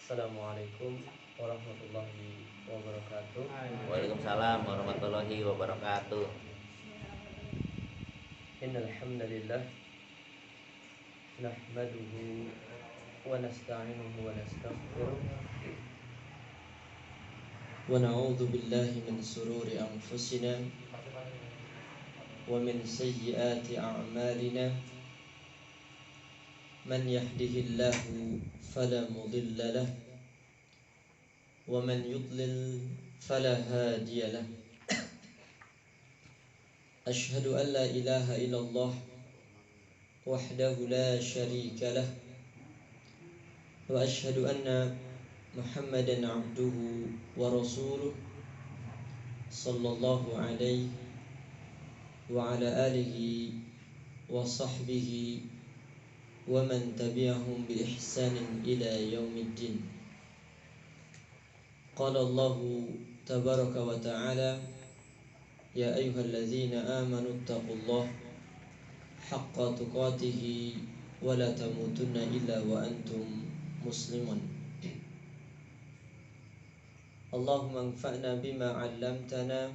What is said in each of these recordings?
Assalamualaikum warahmatullahi wabarakatuh. Waalaikumsalam warahmatullahi wabarakatuh. Innal hamdalillah nahmaduhu wa nasta'inuhu wa nastaghfiruh wa na'udzu billahi min sururi anfusina wa min sayyiati a'malina. Man yahdihillahu fala mudilla lahu wa man yudlil fala hadiya lahu. Ashhadu an la ilaha illallah wahdahu la syarika lah wa ashhadu anna Muhammadan abduhu wa rasuluh sallallahu alaihi wa ala alihi wa sahbihi wa man tabi'ahum bi ihsanin ila yaumiddin. Qala Allah tabaraka wa ta'ala, ya ayyuhalladzina amanu taqullaha haqqa tuqatih wa la tamutunna illa wa antum muslimun. Allahumma anfa'na bima 'allamtana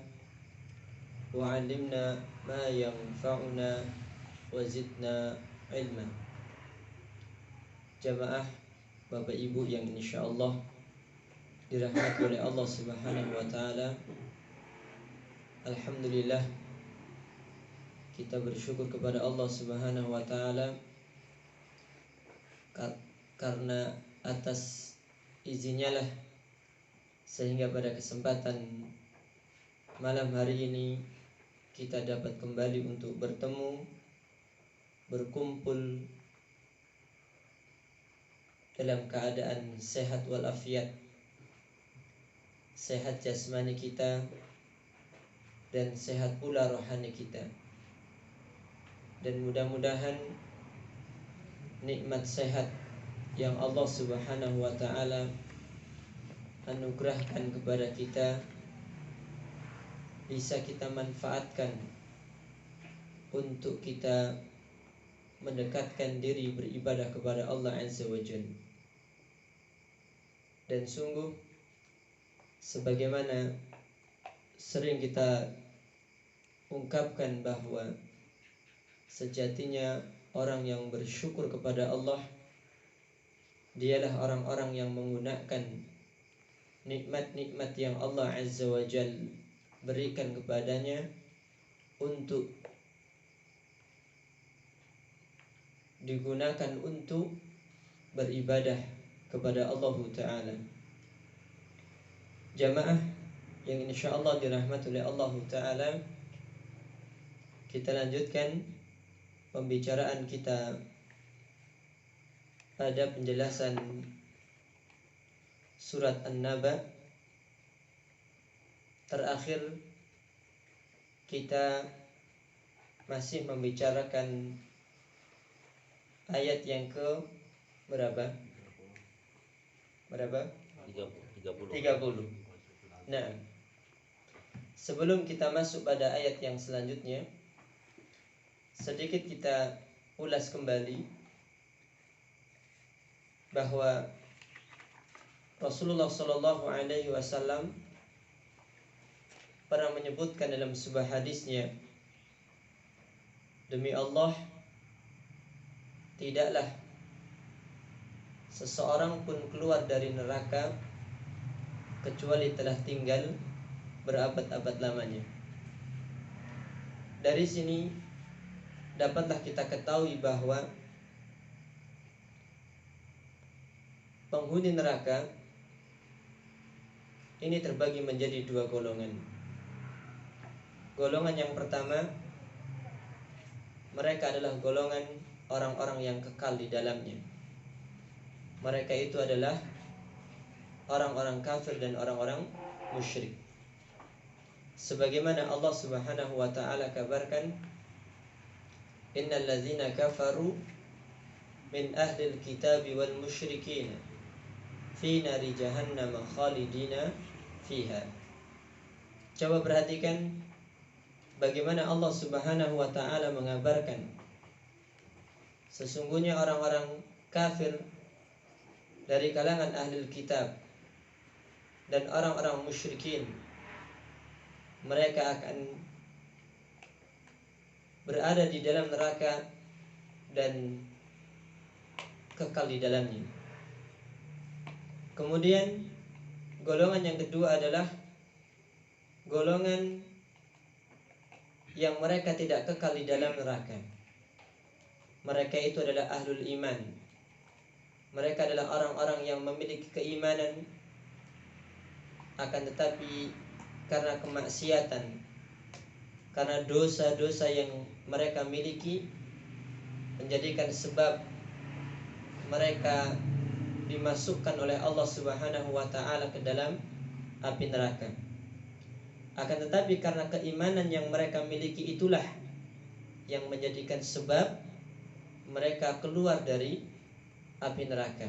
wa 'allimna ma yanfa'una wa zidna ilma. Jamaah Bapak Ibu yang insyaallah dirahmati oleh Allah Subhanahu wa taala. Alhamdulillah, kita bersyukur kepada Allah Subhanahu wa taala karena atas izinnya lah sehingga pada kesempatan malam hari ini kita dapat kembali untuk bertemu, berkumpul dalam keadaan sehat walafiat, sehat jasmani kita dan sehat pula rohani kita. Dan mudah-mudahan nikmat sehat yang Allah Subhanahu wa taala anugerahkan kepada kita bisa kita manfaatkan untuk kita mendekatkan diri beribadah kepada Allah Azza wa Jalla. Dan sungguh sebagaimana sering kita ungkapkan bahwa sejatinya orang yang bersyukur kepada Allah dialah orang-orang yang menggunakan nikmat-nikmat yang Allah Azza wa Jalla berikan kepadanya untuk digunakan untuk beribadah kepada Allah Ta'ala. Jamaah yang insyaallah dirahmati oleh Allah Ta'ala, kita lanjutkan pembicaraan kita pada penjelasan surat An-Naba. Terakhir kita masih membicarakan ayat yang ke berapa? 30. Nah, sebelum kita masuk pada ayat yang selanjutnya, sedikit kita ulas kembali bahwa Rasulullah Shallallahu Alaihi Wasallam pernah menyebutkan dalam sebuah hadisnya, demi Allah, tidaklah seseorang pun keluar dari neraka kecuali telah tinggal berabad-abad lamanya. Dari sini dapatlah kita ketahui bahwa penghuni neraka ini terbagi menjadi dua golongan. Golongan yang pertama, mereka adalah golongan orang-orang yang kekal di dalamnya. Mereka itu adalah orang-orang kafir dan orang-orang musyrik. Sebagaimana Allah Subhanahu wa taala kabarkan, innal ladzina kafaru min ahlil kitabi wal musyrikin fi nari jahannam khalidina fiha. Coba perhatikan bagaimana Allah Subhanahu wa taala mengabarkan sesungguhnya orang-orang kafir dari kalangan ahli kitab dan orang-orang musyrikin, mereka akan berada di dalam neraka dan kekal di dalamnya. Kemudian golongan yang kedua adalah golongan yang mereka tidak kekal di dalam neraka. Mereka itu adalah ahlul iman. Mereka adalah orang-orang yang memiliki keimanan, akan tetapi karena kemaksiatan, karena dosa-dosa yang mereka miliki, menjadikan sebab mereka dimasukkan oleh Allah Subhanahu wa taala ke dalam api neraka. Akan tetapi karena keimanan yang mereka miliki itulah yang menjadikan sebab mereka keluar dari api neraka.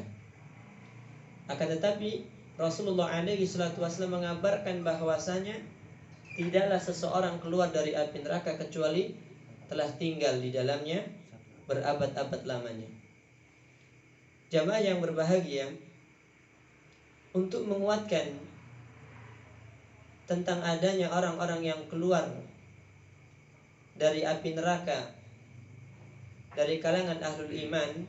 Akan tetapi Rasulullah alaihi salatu wasallam mengabarkan bahwasanya tidaklah seseorang keluar dari api neraka kecuali telah tinggal di dalamnya berabad-abad lamanya. Jamaah yang berbahagia, untuk menguatkan tentang adanya orang-orang yang keluar dari api neraka dari kalangan ahlul iman,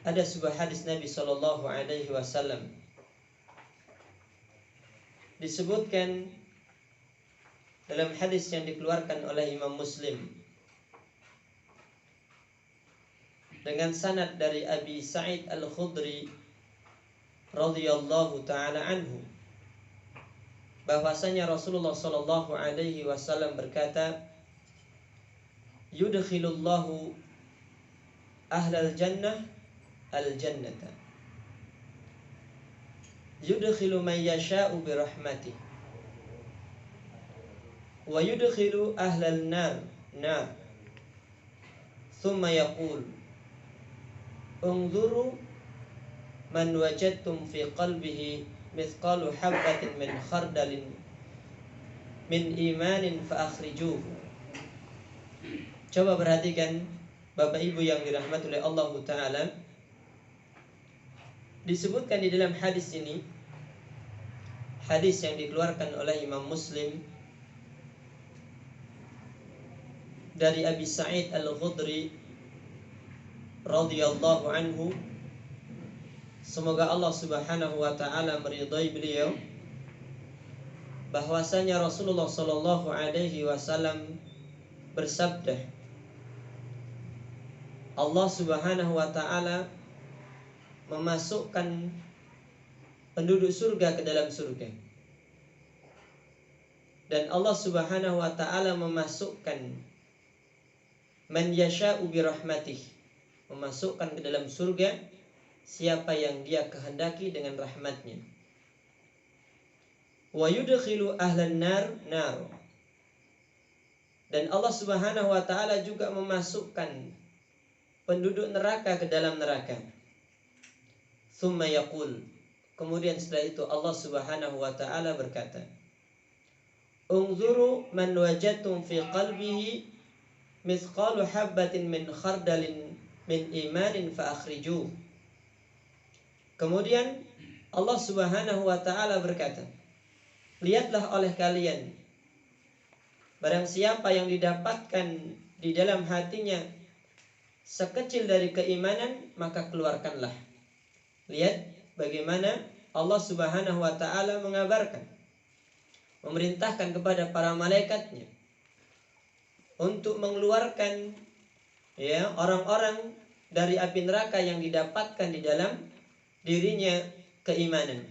ada sebuah hadis Nabi sallallahu alaihi wasallam. Disebutkan dalam hadis yang dikeluarkan oleh Imam Muslim dengan sanad dari Abi Sa'id Al-Khudri radhiyallahu taala anhu, bahwasanya Rasulullah sallallahu alaihi wasallam berkata, yudkhilullahu ahlal jannah al-jannata yudkhilu man yasha'u bi rahmatih wa yudkhilu ahlal nar nar thumma yaqul unzuru man wajadtum fi qalbihi mithqalu habatin min khardalin min imanin fa akhrijuhu. Coba perhatikan Bapak Ibu yang dirahmati oleh Allah Ta'ala. Disebutkan di dalam hadis ini, hadis yang dikeluarkan oleh Imam Muslim dari Abi Sa'id Al-Khudri radhiyallahu anhu, semoga Allah Subhanahu wa taala meridhai beliau, bahwasanya Rasulullah sallallahu alaihi wasallam bersabda, Allah Subhanahu wa taala memasukkan penduduk surga ke dalam surga, dan Allah Subhanahu wa taala memasukkan man yasha'u bi rahmatih, memasukkan ke dalam surga siapa yang dia kehendaki dengan rahmatnya. Wa yudkhilu ahlan nar nar, dan Allah Subhanahu wa taala juga memasukkan penduduk neraka ke dalam neraka. Thumma yaqul, kemudian setelah itu Allah Subhanahu wa taala berkata, unzuru man wajadtum fi qalbihi mithqalu habatin min khardalin min imanin fa akhrijuh. Kemudian Allah Subhanahu wa taala berkata, lihatlah oleh kalian barang siapa yang didapatkan di dalam hatinya sekecil dari keimanan, maka keluarkanlah. Lihat bagaimana Allah Subhanahu wa taala mengabarkan, memerintahkan kepada para malaikatnya untuk mengeluarkan orang-orang dari api neraka yang didapatkan di dalam dirinya keimanan.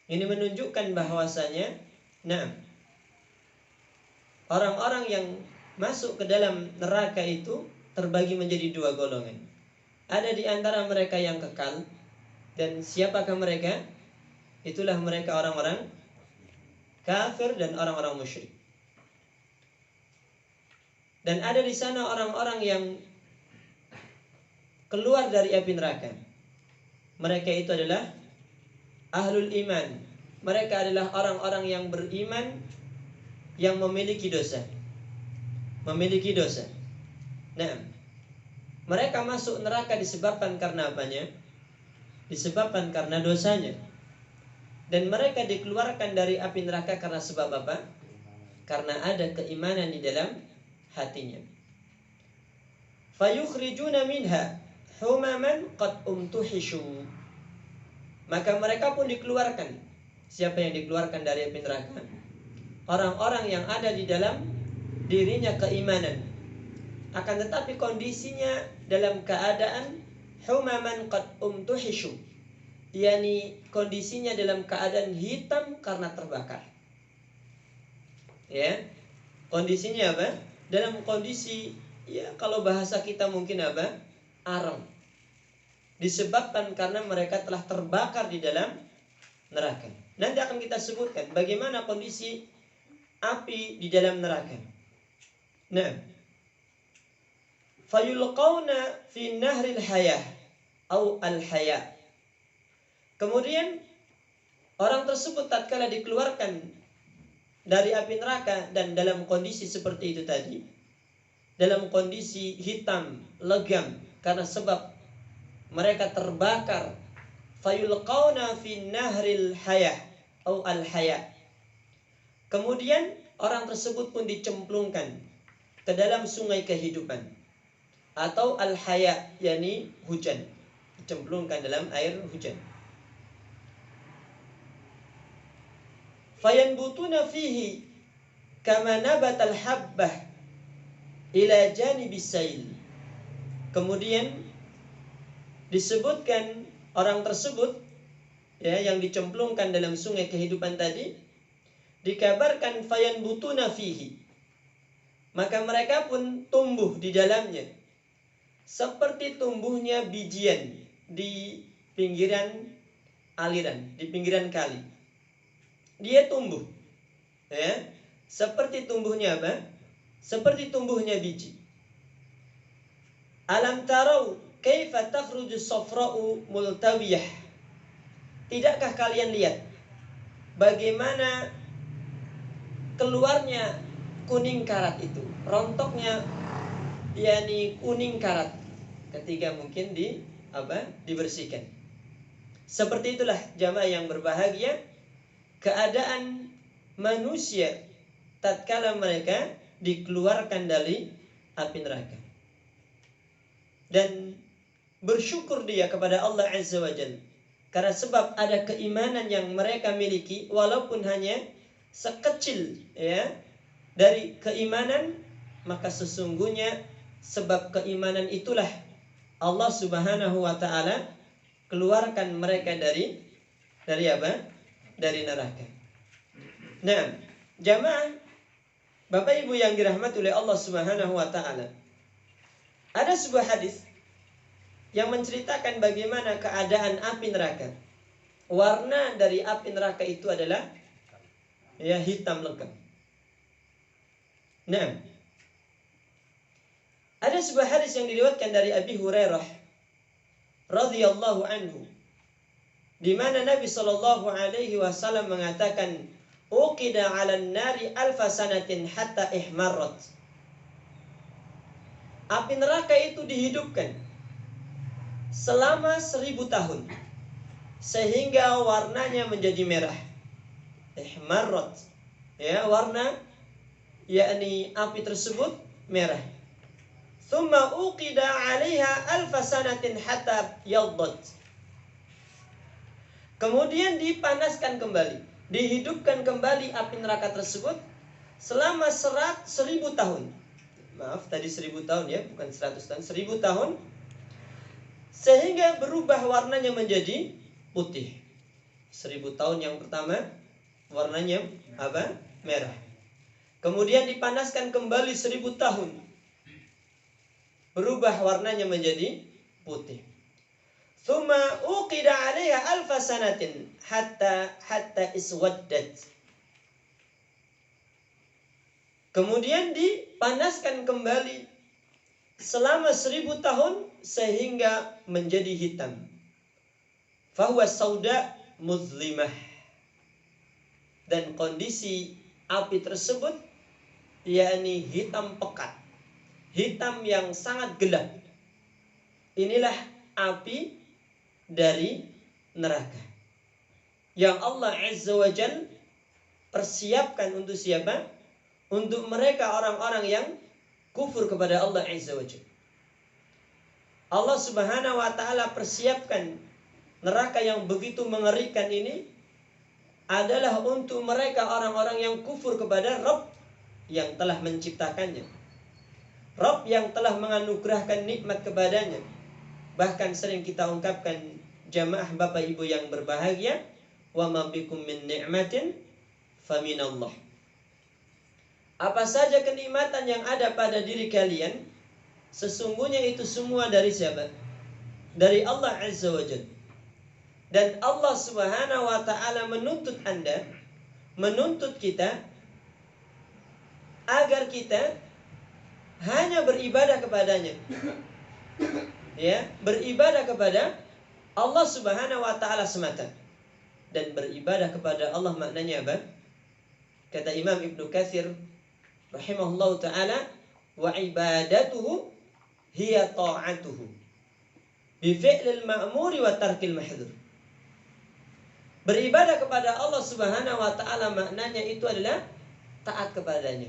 Ini menunjukkan bahwasanya orang-orang yang masuk ke dalam neraka itu terbagi menjadi dua golongan. Ada di antara mereka yang kekal, dan siapakah mereka? Itulah mereka orang-orang kafir dan orang-orang musyrik. Dan ada di sana orang-orang yang keluar dari api neraka. Mereka itu adalah ahlul iman. Mereka adalah orang-orang yang beriman, yang memiliki dosa. Memiliki dosa. Nah, mereka masuk neraka disebabkan karena apanya? disebabkan karena dosanya. Dan mereka dikeluarkan dari api neraka karena sebab apa? Karena ada keimanan di dalam hatinya. Fayukhrijuna minha humaman qad umtuhishu. Maka mereka pun dikeluarkan. Siapa yang dikeluarkan dari api neraka? Orang-orang yang ada di dalam dirinya keimanan, akan tetapi kondisinya dalam keadaan humaman qad umtuhishu, yakni kondisinya dalam keadaan hitam karena terbakar. Ya, kondisinya apa? Dalam kondisi, ya kalau bahasa kita mungkin apa? Arem. Disebabkan karena mereka telah terbakar di dalam neraka. Nanti akan kita sebutkan bagaimana kondisi api di dalam neraka. Nah, fayulqauna fi nahril hayah atau al-haya. Kemudian orang tersebut tatkala dikeluarkan dari api neraka dan dalam kondisi seperti itu tadi, dalam kondisi hitam, legam karena sebab mereka terbakar, fayulqauna fi nahril hayah atau al-haya. Kemudian orang tersebut pun dicemplungkan ke dalam sungai kehidupan atau al-haya, yakni hujan, dicemplungkan dalam air hujan. Fayanbutuna fihi kama nabatal habbah ila janibis sail. Kemudian disebutkan orang tersebut, ya, yang dicemplungkan dalam sungai kehidupan tadi, dikabarkan fayanbutuna fihi, maka mereka pun tumbuh di dalamnya seperti tumbuhnya bijian di pinggiran aliran, di pinggiran kali. Dia tumbuh, ya, seperti tumbuhnya apa? Seperti tumbuhnya biji. Alam tarau kaifa takhruju safra'u multawiyah. Tidakkah kalian lihat bagaimana keluarnya kuning karat itu, rontoknya, yakni kuning karat ketika mungkin dibersihkan. Seperti itulah jamaah yang berbahagia keadaan manusia tatkala mereka dikeluarkan dari api neraka. Dan bersyukur dia kepada Allah Azza wa Jalla karena sebab ada keimanan yang mereka miliki, walaupun hanya sekecil, ya, dari keimanan, maka sesungguhnya sebab keimanan itulah Allah Subhanahu wa taala keluarkan mereka dari apa? Dari neraka. Nah, jamaah Bapak Ibu yang dirahmati oleh Allah Subhanahu wa taala, ada sebuah hadis yang menceritakan bagaimana keadaan api neraka. Warna dari api neraka itu adalah, ya, hitam legam. Nah, ada sebuah hadis yang diriwayatkan dari Abi Hurairah radhiyallahu anhu, di mana Nabi sallallahu alaihi wasallam mengatakan, uqida 'alan nari alfa sanatin hatta ihmarrat. Api neraka itu dihidupkan selama 1000 tahun sehingga warnanya menjadi merah. Ihmarrat, ya, warna, yakni api tersebut merah. Thumma uqida 'alaiha alfa sanatin hatta yaddat. Kemudian dipanaskan kembali, dihidupkan kembali api neraka tersebut selama 1000 tahun. Maaf, tadi 1000 tahun, ya, bukan 100 tahun, 1000 tahun, sehingga berubah warnanya menjadi putih. 1000 tahun yang pertama warnanya apa? Merah. Kemudian dipanaskan kembali 1000 tahun, berubah warnanya menjadi putih. Thumma uqida 'alaiha alfa sanatin hatta iswaddat. Kemudian dipanaskan kembali selama 1000 tahun sehingga menjadi hitam. Fahuwa sauda muzlimah. Dan kondisi api tersebut, yakni hitam pekat, hitam yang sangat gelap. Inilah api dari neraka yang Allah Azza wa Jal persiapkan untuk siapa? Untuk mereka orang-orang yang kufur kepada Allah Azza wa Jal. Allah Subhanahu wa taala persiapkan neraka yang begitu mengerikan ini adalah untuk mereka orang-orang yang kufur kepada Rabb yang telah menciptakannya, Rabb yang telah menganugerahkan nikmat kepadanya. Bahkan sering kita ungkapkan jamaah Bapak Ibu yang berbahagia, wa ma bikum min ni'matin faminallah. Apa saja kenikmatan yang ada pada diri kalian, sesungguhnya itu semua dari siapa? Dari Allah Azza wa Jalla. Dan Allah Subhanahu wa taala menuntut Anda, menuntut kita agar kita hanya beribadah kepadanya. Ya, beribadah kepada Allah Subhanahu wa taala semata. Dan beribadah kepada Allah maknanya apa? Kata Imam Ibnu Katsir rahimahullahu taala, wa ibadatuhu hiya ta'atuhu bi fi'lil ma'muri wa tarkil mahdhur. Beribadah kepada Allah Subhanahu wa taala maknanya itu adalah taat kepadanya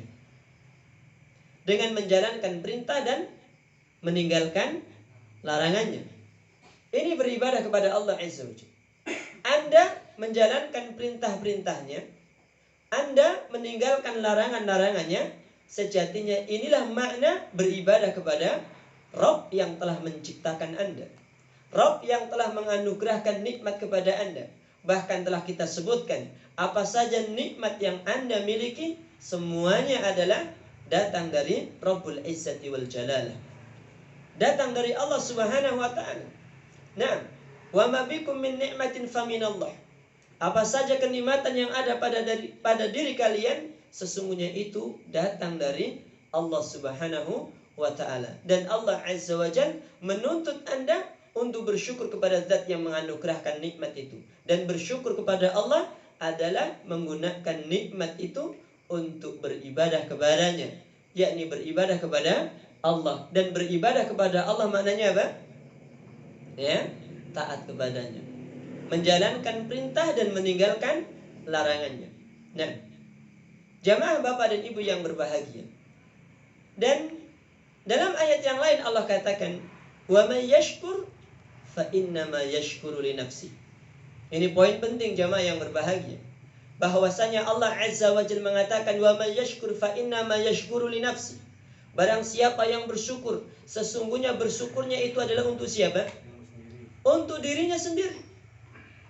dengan menjalankan perintah dan meninggalkan larangannya. Ini beribadah kepada Allah Azza wa Jalla. Anda menjalankan perintah-perintahnya, Anda meninggalkan larangan-larangannya, sejatinya inilah makna beribadah kepada Rabb yang telah menciptakan Anda, Rabb yang telah menganugerahkan nikmat kepada Anda. Bahkan telah kita sebutkan apa saja nikmat yang Anda miliki, semuanya adalah datang dari Rabbul Izzati wal Jalalah, datang dari Allah Subhanahu wa taala. Nah, wa ma bikum min ni'matin faminallah. Apa saja kenikmatan yang ada pada diri kalian, sesungguhnya itu datang dari Allah Subhanahu wa taala. Dan Allah Azza wa Jalla menuntut Anda untuk bersyukur kepada zat yang menganugerahkan nikmat itu. Dan bersyukur kepada Allah adalah menggunakan nikmat itu untuk beribadah kepadanya, yakni beribadah kepada Allah. Dan beribadah kepada Allah maknanya apa? Ya, taat kepadanya, menjalankan perintah dan meninggalkan larangannya. Nah, jamaah Bapak dan Ibu yang berbahagia, dan dalam ayat yang lain Allah katakan, wa may yashkur fa innama yashkuru li nafsi. Ini poin penting jamaah yang berbahagia, bahwasanya Allah Azza wa Jalla mengatakan, wa may yashkur fa innama yashkuru li nafsi. Barang siapa yang bersyukur, sesungguhnya bersyukurnya itu adalah untuk siapa? Untuk dirinya sendiri.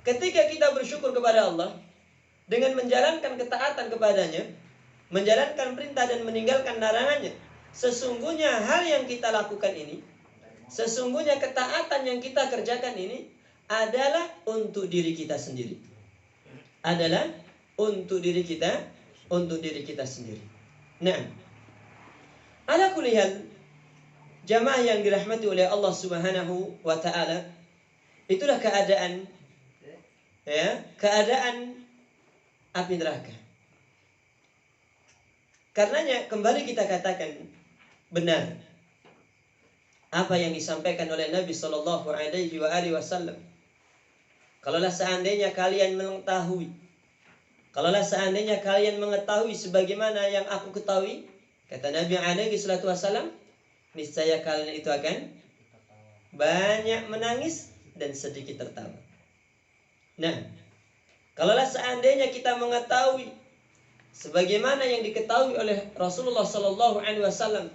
Ketika kita bersyukur kepada Allah dengan menjalankan ketaatan kepadanya, menjalankan perintah dan meninggalkan larangannya, sesungguhnya hal yang kita lakukan ini, sesungguhnya ketaatan yang kita kerjakan ini adalah untuk diri kita sendiri. Adalah untuk diri kita sendiri. Nah, ala kulli hal, jamaah yang dirahmati oleh Allah Subhanahu wa taala, itulah keadaan api neraka. Karenanya kembali kita katakan benar apa yang disampaikan oleh Nabi Shallallahu Alaihi Wasallam. Kalaulah seandainya kalian mengetahui sebagaimana yang aku ketahui, kata Nabi Alaihi Wasallam, niscaya kalian itu akan banyak menangis dan sedikit tertawa. Nah, kalaulah seandainya kita mengetahui sebagaimana yang diketahui oleh Rasulullah Sallallahu Alaihi Wasallam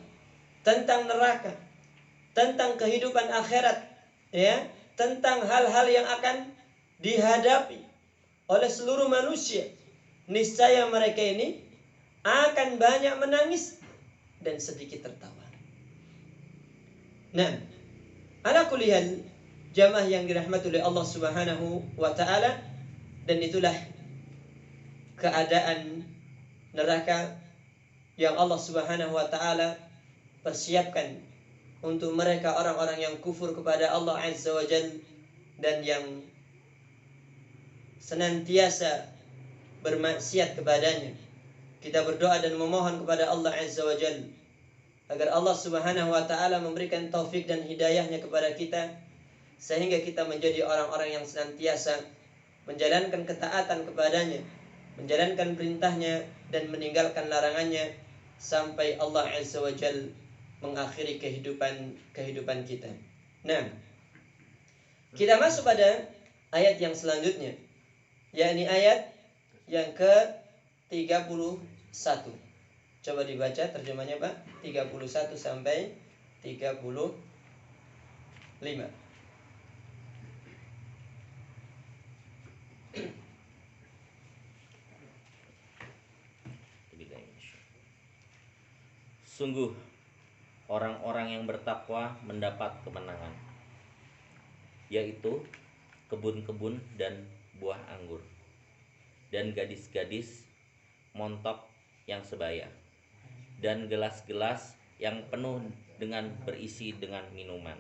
tentang neraka, tentang kehidupan akhirat, ya, tentang hal-hal yang akan dihadapi oleh seluruh manusia, niscaya mereka ini akan banyak menangis dan sedikit tertawa. Nah, ala kulli hal, jamaah yang dirahmati oleh Allah Subhanahu wa taala, dan itulah keadaan neraka yang Allah Subhanahu wa taala persiapkan untuk mereka orang-orang yang kufur kepada Allah Azza wa Jalla dan yang senantiasa bermaksiat kepadanya. Kita berdoa dan memohon kepada Allah Azza wa Jalla agar Allah Subhanahu wa taala memberikan taufik dan hidayahnya kepada kita, sehingga kita menjadi orang-orang yang senantiasa menjalankan ketaatan kepadanya, menjalankan perintahnya dan meninggalkan larangannya sampai Allah Azza wa Jal mengakhiri kehidupan kita. Nah, kita masuk pada ayat yang selanjutnya, yakni ayat yang ke-31. Coba dibaca terjemahnya, Pak. 31 sampai 35. Sungguh orang-orang yang bertakwa mendapat kemenangan, yaitu kebun-kebun dan buah anggur, dan gadis-gadis montok yang sebaya, dan gelas-gelas yang penuh dengan berisi dengan minuman.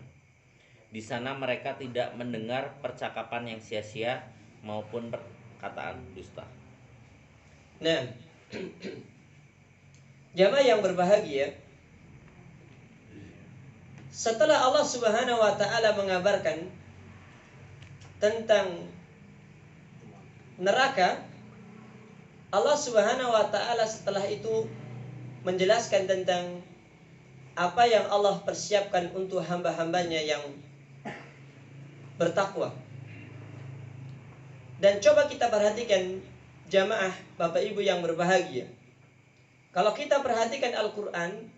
Di sana mereka tidak mendengar percakapan yang sia-sia maupun perkataan dusta. Nah, jamaah yang berbahagia, setelah Allah Subhanahu wa taala mengabarkan tentang neraka, Allah Subhanahu wa taala setelah itu menjelaskan tentang apa yang Allah persiapkan untuk hamba-hambanya yang bertakwa. Dan coba kita perhatikan jamaah Bapak Ibu yang berbahagia. Kalau kita perhatikan Al-Quran,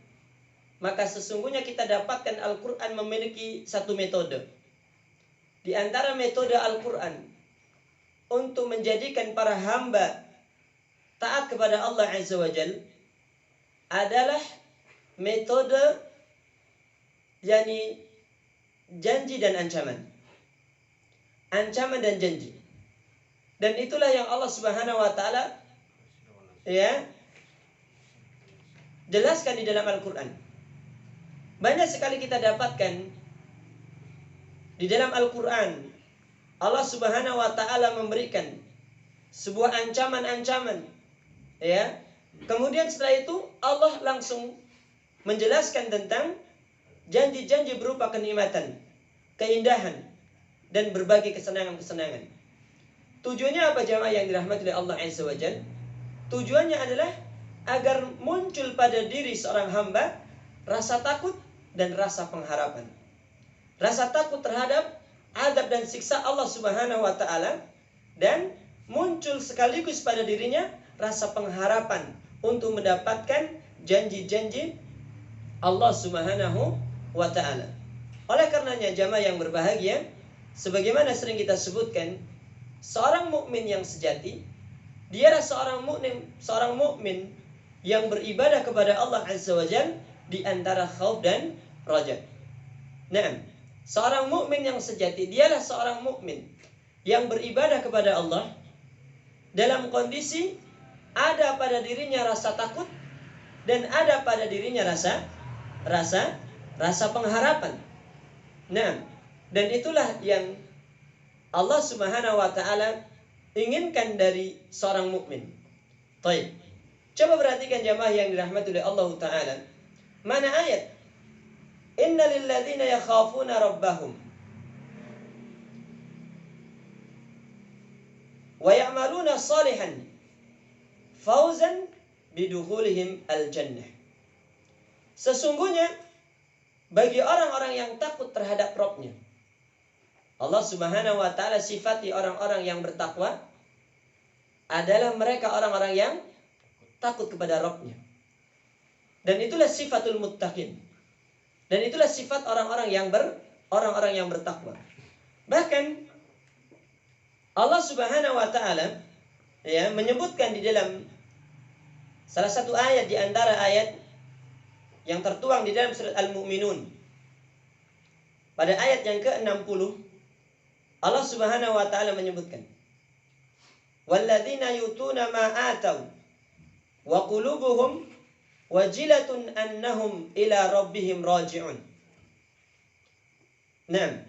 maka sesungguhnya kita dapatkan Al-Quran memiliki satu metode. Di antara metode Al-Quran untuk menjadikan para hamba taat kepada Allah Azza wa Jal adalah metode yakni janji dan ancaman. Ancaman dan janji. Dan itulah yang Allah Subhanahu wa taala jelaskan di dalam Al-Quran. Banyak sekali kita dapatkan di dalam Al-Quran, Allah Subhanahu wa taala memberikan sebuah ancaman-ancaman, Kemudian setelah itu Allah langsung menjelaskan tentang janji-janji berupa kenikmatan, keindahan, dan berbagai kesenangan-kesenangan. Tujuannya apa jamaah yang dirahmati oleh Allah Azza wa Jalla? Tujuannya adalah agar muncul pada diri seorang hamba rasa takut dan rasa pengharapan. Rasa takut terhadap azab dan siksa Allah Subhanahu wa taala, dan muncul sekaligus pada dirinya rasa pengharapan untuk mendapatkan janji-janji Allah Subhanahu wa taala. Oleh karenanya jamaah yang berbahagia, sebagaimana sering kita sebutkan, seorang mukmin yang sejati, dialah seorang mukmin yang beribadah kepada Allah Azza wa Jalla di antara khauf dan raja. Nah, seorang mukmin yang sejati dialah seorang mukmin yang beribadah kepada Allah dalam kondisi ada pada dirinya rasa takut dan ada pada dirinya rasa pengharapan. Nah, dan itulah yang Allah Subhanahu wa taala inginkan dari seorang mukmin. Baik. Coba perhatikan jamaah yang dirahmati oleh Allah taala. Mana ayat? Innal ladzina yakhafuna rabbahum wa ya'maluna shalihan fawzan bidukhulihim al-jannah. Sesungguhnya bagi orang-orang yang takut terhadap Rabb-nya, Allah Subhanahu wa taala sifati orang-orang yang bertakwa adalah mereka orang-orang yang takut kepada Rabb-nya. Dan itulah sifatul muttaqin. Dan itulah sifat orang-orang yang bertakwa. Bahkan Allah Subhanahu wa taala menyebutkan di dalam salah satu ayat di antara ayat yang tertuang di dalam surat Al-Mu'minun. Pada ayat yang ke-60 Allah Subhanahu wa taala menyebutkan, "Walladzina yutuna ma atau wa qulubuhum wajilatun annahum ila rabbihim raji'un." Nah,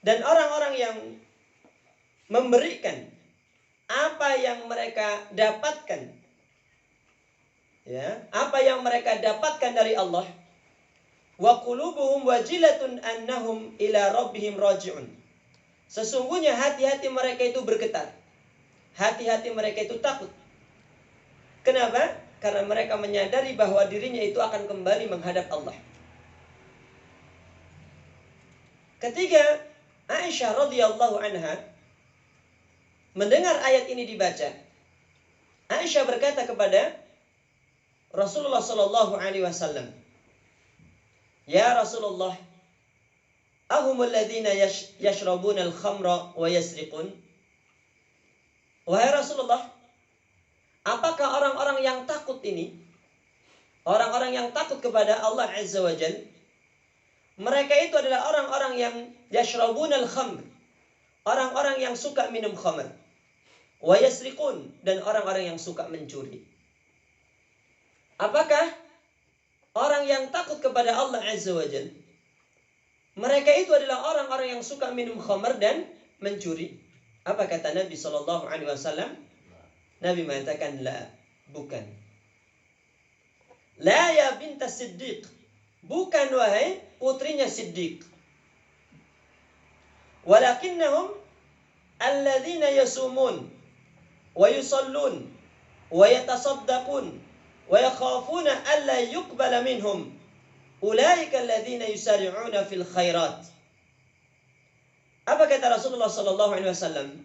dan orang-orang yang memberikan apa yang mereka dapatkan, apa yang mereka dapatkan dari Allah, wa qulubuhum wajilatun annahum ila rabbihim raji'un. Sesungguhnya hati-hati mereka itu bergetar. Hati-hati mereka itu takut. Kenapa? Karena mereka menyadari bahwa dirinya itu akan kembali menghadap Allah. Ketika Aisyah radhiyallahu anha mendengar ayat ini dibaca, Aisyah berkata kepada Rasulullah sallallahu alaihi wasallam, "Ya Rasulullah, ahumul ladzina yashrabuna al-khamra wa yasriqun?" Wahai Rasulullah, apakah orang-orang yang takut ini, orang-orang yang takut kepada Allah Azza wa Jalla, mereka itu adalah orang-orang yang yashrabuna al-khamr, orang-orang yang suka minum khamr, wa yasriqun, dan orang-orang yang suka mencuri. Apakah orang yang takut kepada Allah Azza wa Jalla, mereka itu adalah orang-orang yang suka minum khamr dan mencuri? Apa kata Nabi sallallahu alaihi wasallam? Nabi mengatakan, la, bukan. La ya binta Siddiq, bukan wahai putrinya Siddiq. Walakinnahum alladzina yasumun wa yusallun wa yatasaddaqun wa yakhafuna alla yuqbala minhum ulaika alladzina yusari'una fil khairat. Apa kata Rasulullah sallallahu alaihi wasallam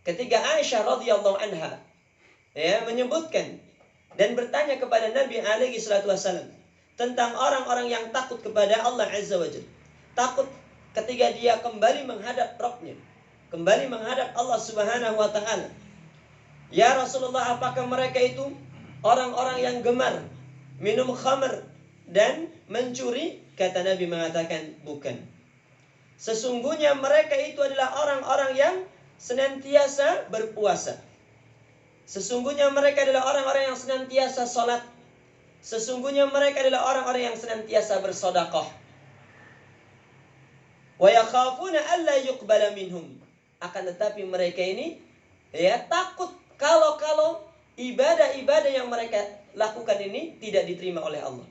ketika Aisyah radhiyallahu anha menyebutkan dan bertanya kepada Nabi alaihi salatu wasallam tentang orang-orang yang takut kepada Allah Azza wa Jalla, takut ketika dia kembali menghadap Rabbnya, kembali menghadap Allah Subhanahu wa taala. Ya Rasulullah, apakah mereka itu orang-orang yang gemar minum khamr dan mencuri? Kata Nabi mengatakan, bukan. Sesungguhnya mereka itu adalah orang-orang yang senantiasa berpuasa. Sesungguhnya mereka adalah orang-orang yang senantiasa salat. Sesungguhnya mereka adalah orang-orang yang senantiasa bersedekah. Wa yakhafuna alla yuqbala minhum. Akan tetapi mereka ini takut kalau ibadah-ibadah yang mereka lakukan ini tidak diterima oleh Allah.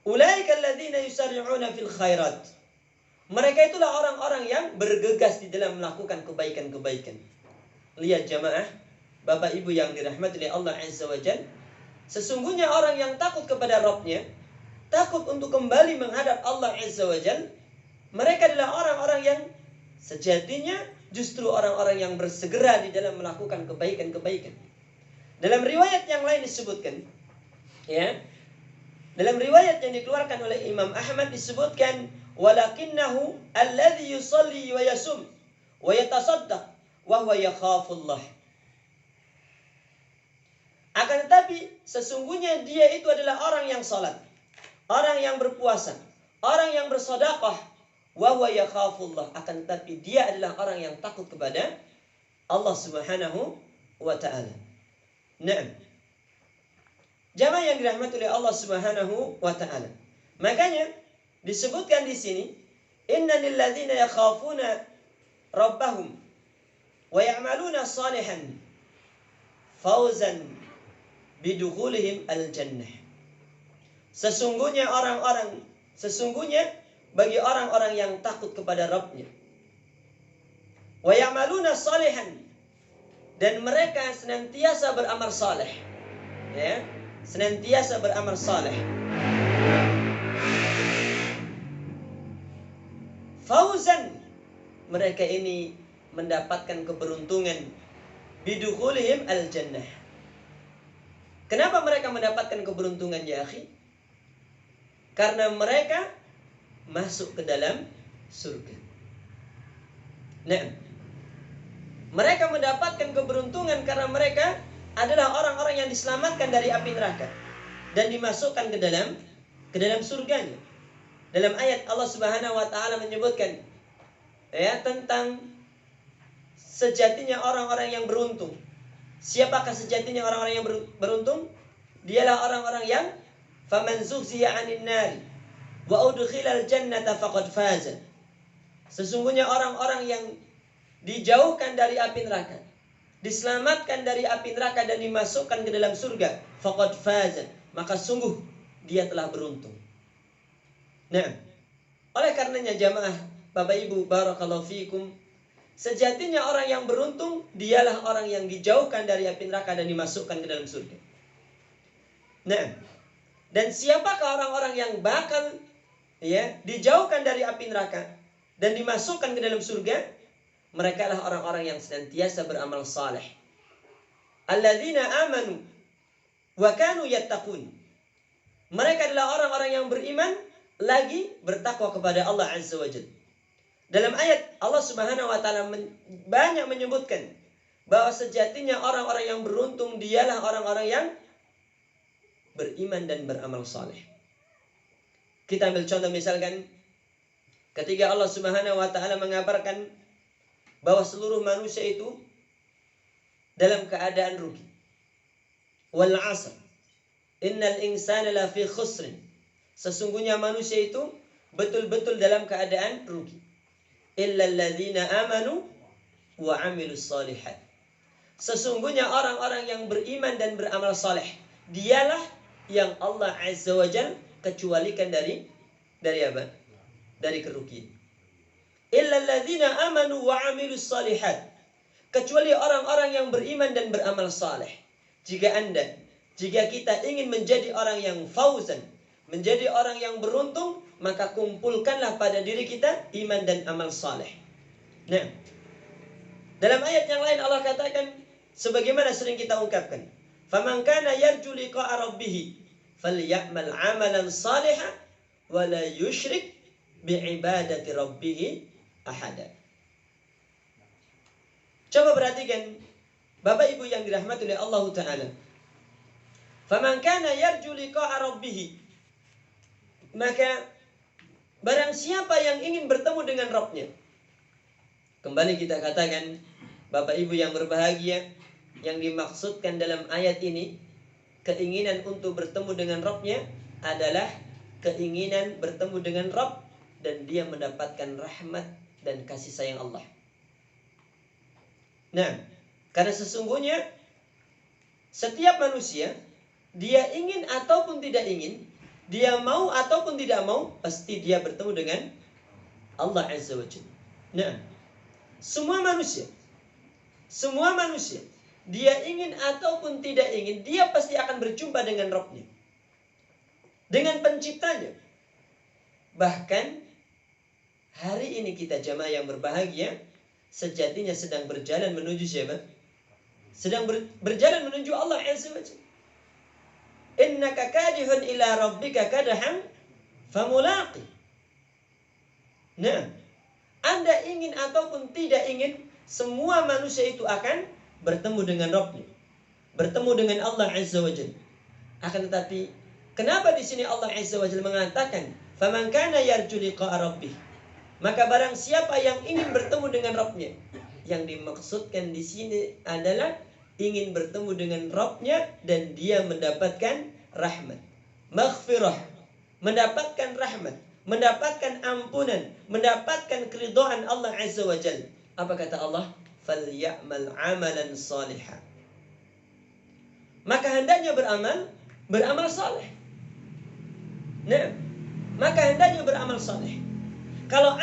Ulaika alladzina yusari'una fil khairat. Mereka itulah orang-orang yang bergegas di dalam melakukan kebaikan-kebaikan. Lihat jamaah, Bapak Ibu yang dirahmati oleh Allah Azza wa Jalla, sesungguhnya orang yang takut kepada Rabbnya, takut untuk kembali menghadap Allah Azza wa Jalla, mereka adalah orang-orang yang sejatinya justru orang-orang yang bersegera di dalam melakukan kebaikan-kebaikan. Dalam riwayat yang lain disebutkan, dalam riwayat yang dikeluarkan oleh Imam Ahmad disebutkan, walakinnahu alladhi yusalli wa yasum wa yatasaddaq wa huwa yakhafullah. Akan tetapi sesungguhnya dia itu adalah orang yang salat, orang yang berpuasa, orang yang bersedekah, wa huwa yakhafullah. Akan tetapi dia adalah orang yang takut kepada Allah Subhanahu wa taala. Naam. Jamaah yang dirahmati oleh Allah Subhanahu wa taala. Makanya disebutkan di sini, innal ladzina yakhafuna rabbahum wa ya'maluna salihan fawzan bidukhulihim al-jannah. Sesungguhnya bagi orang-orang yang takut kepada Rabbnya, wa ya'maluna salihan, dan mereka senantiasa beramal saleh, senantiasa beramal saleh. Fauzan, mereka ini mendapatkan keberuntungan, bidukhulihim al-jannah. Kenapa mereka mendapatkan keberuntungan ya akhi? Karena mereka masuk ke dalam surga. Nah, mereka mendapatkan keberuntungan karena mereka adalah orang-orang yang diselamatkan dari api neraka dan dimasukkan ke dalam surganya. Dalam ayat Allah Subhanahu wa taala menyebutkan tentang sejatinya orang-orang yang beruntung. Siapakah sejatinya orang-orang yang beruntung? Dialah orang-orang yang faman zuhziya 'anil nar wa udkhilal jannata faqad faza. Sesungguhnya orang-orang yang dijauhkan dari api neraka, diselamatkan dari api neraka dan dimasukkan ke dalam surga, faqad faza, maka sungguh dia telah beruntung. Nah, oleh karenanya jamaah Bapak Ibu barakallahu fikum, sejatinya orang yang beruntung dialah orang yang dijauhkan dari api neraka dan dimasukkan ke dalam surga. Nah, dan siapakah orang-orang yang bakal dijauhkan dari api neraka dan dimasukkan ke dalam surga? Mereka adalah orang-orang yang senantiasa beramal saleh. Alladzina amanu wa kanu yattaqun. Mereka adalah orang-orang yang beriman lagi bertakwa kepada Allah Azza wa Jalla. Dalam ayat Allah Subhanahu wa taala banyak menyebutkan bahwa sejatinya orang-orang yang beruntung dialah orang-orang yang beriman dan beramal saleh. Kita ambil contoh misalkan ketika Allah Subhanahu wa taala mengabarkan bahwa seluruh manusia itu dalam keadaan rugi. Wal 'asr. Innal insana lafi khusr. Sesungguhnya manusia itu betul-betul dalam keadaan rugi. Illal ladzina amanu wa 'amilus shalihat. Sesungguhnya orang-orang yang beriman dan beramal saleh, dialah yang Allah Azza wa Jalla kecualikan dari apa? Dari kerugian. Illal ladzina amanu wa 'amilus shalihat. Kecuali orang-orang yang beriman dan beramal saleh. Jika kita ingin menjadi orang yang fauzan, menjadi orang yang beruntung, maka kumpulkanlah pada diri kita iman dan amal saleh. Nah, dalam ayat yang lain Allah katakan sebagaimana sering kita ungkapkan, "Faman kana yarju liqa'a rabbih falyamal 'amalan shalihan wa la yusyrik bi'ibadati rabbih ahada." Coba perhatikan Bapak Ibu yang dirahmati oleh Allah Ta'ala. Faman kana yarju liqa'a rabbih, maka barang siapa yang ingin bertemu dengan Rabbnya. Kembali kita katakan Bapak Ibu yang berbahagia, yang dimaksudkan dalam ayat ini keinginan untuk bertemu dengan Rabbnya adalah keinginan bertemu dengan Rabb dan dia mendapatkan rahmat dan kasih sayang Allah. Nah, karena sesungguhnya setiap manusia, dia ingin ataupun tidak ingin, dia mau ataupun tidak mau, pasti dia bertemu dengan Allah Azza wa Jalla. Nah, semua manusia, dia ingin ataupun tidak ingin, dia pasti akan berjumpa dengan Rabbnya, dengan penciptanya. Bahkan hari ini kita jamaah yang berbahagia, sejatinya sedang berjalan menuju siapa? Sedang berjalan menuju Allah Azza wa Jalla. Innaka kadihun ila rabbika kadahan famulaqi. Nah, Anda ingin ataupun tidak ingin, semua manusia itu akan bertemu dengan Rabbnya, bertemu dengan Allah Azza wa Jalla. Akan tetapi, kenapa di sini Allah Azza wa Jalla mengatakan, "Faman kana yarju liqa'a rabbih"? Maka barang siapa yang ingin bertemu dengan Rabbnya, yang dimaksudkan di sini adalah ingin bertemu dengan Rabbnya dan dia mendapatkan rahmat, maghfirah, mendapatkan rahmat, mendapatkan ampunan, mendapatkan keridhaan Allah Azza wa Jalla. Apa kata Allah? "Falyamal 'amalan shalihan." Maka hendaknya beramal saleh. Nah, maka hendaknya beramal saleh. Kalau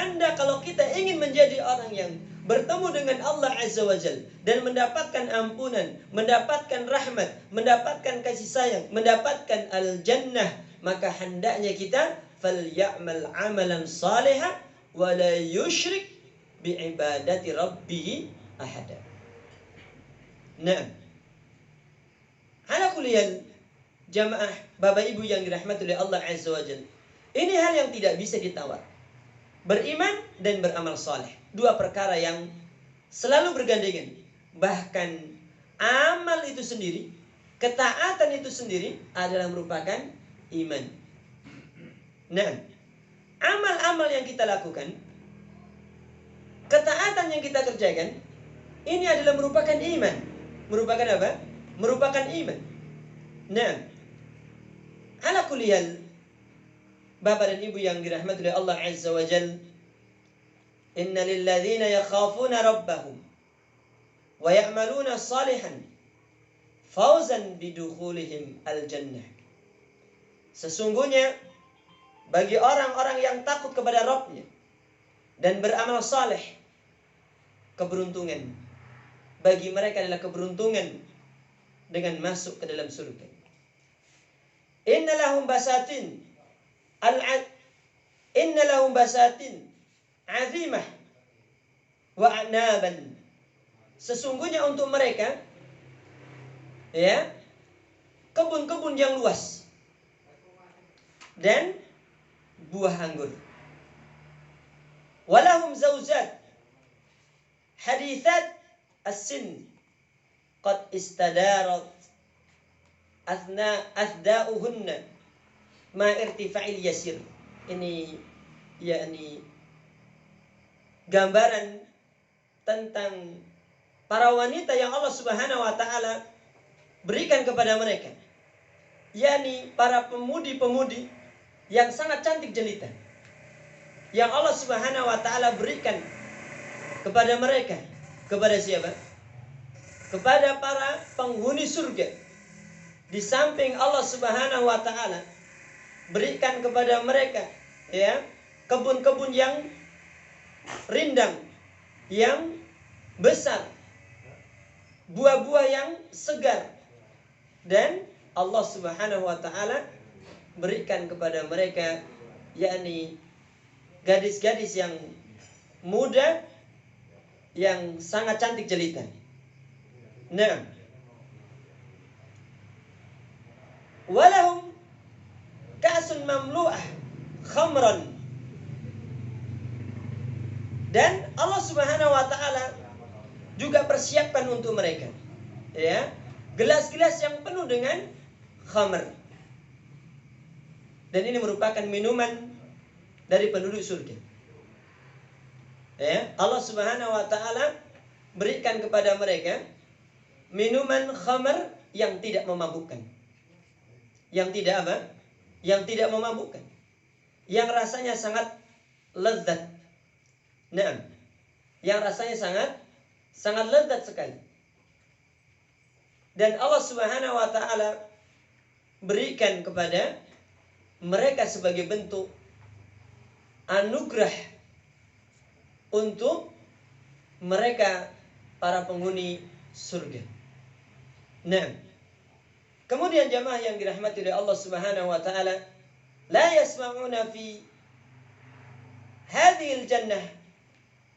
kita ingin menjadi orang yang bertemu dengan Allah Azza wa Jalla dan mendapatkan ampunan, mendapatkan rahmat, mendapatkan kasih sayang, mendapatkan al-jannah, maka hendaknya kita falyamal 'amalan shalihan wa la yusyrik bi'ibadati rabbih ahada. Nah, ala kulli hal jamaah Bapak Ibu yang dirahmati oleh Allah Azza wa Jalla, ini hal yang tidak bisa ditawar. Beriman dan beramal saleh, dua perkara yang selalu bergandengan. Bahkan amal itu sendiri, ketaatan itu sendiri adalah merupakan iman. Nah, amal-amal yang kita lakukan, ketaatan yang kita kerjakan, ini adalah merupakan iman. Merupakan apa? Merupakan iman. Nah, ala kulli hal, Bapak dan Ibu yang dirahmati oleh Allah Azza wa Jalla, inna lilladzina yakhafuna rabbahum wa ya'maluna salihan fawzan bidukhulihim al-jannah. Sesungguhnya bagi orang-orang yang takut kepada Rabbnya dan beramal saleh, keberuntungan. Bagi mereka adalah keberuntungan dengan masuk ke dalam surga. Inna lahum basatin Inna lahum basatin azimah wa anaban. Sesungguhnya untuk mereka, ya, kebun-kebun yang luas dan buah anggur. Walahum zaujat hadithat as-sin qad istadarat asda'uhunna ma irtifa'il yasir. Ini yakni gambaran tentang para wanita yang Allah Subhanahu wa taala berikan kepada mereka, yakni para pemudi-pemudi yang sangat cantik jelita yang Allah Subhanahu wa taala berikan kepada mereka. Kepada siapa? Kepada para penghuni surga. Di samping Allah Subhanahu wa taala berikan kepada mereka, ya, kebun-kebun yang rindang, yang besar, buah-buah yang segar, dan Allah Subhanahu wa taala berikan kepada mereka yakni gadis-gadis yang muda yang sangat cantik jelita. Nah, walahum ka'sun mamlu'ah khamran. Dan Allah Subhanahu wa taala juga persiapkan untuk mereka, ya, gelas-gelas yang penuh dengan khamr. Dan ini merupakan minuman dari penduduk surga. Ya, Allah Subhanahu wa taala berikan kepada mereka minuman khamr yang tidak memabukkan. Yang tidak apa? Yang tidak memabukkan. Yang rasanya sangat lezat. Nah, yang rasanya sangat lezat sekali. Dan Allah Subhanahu wa taala berikan kepada mereka sebagai bentuk anugerah untuk mereka para penghuni surga. Nah, kemudian jamaah yang dirahmati oleh Allah Subhanahu wa taala, la yasma'una fi hadhihi al-jannah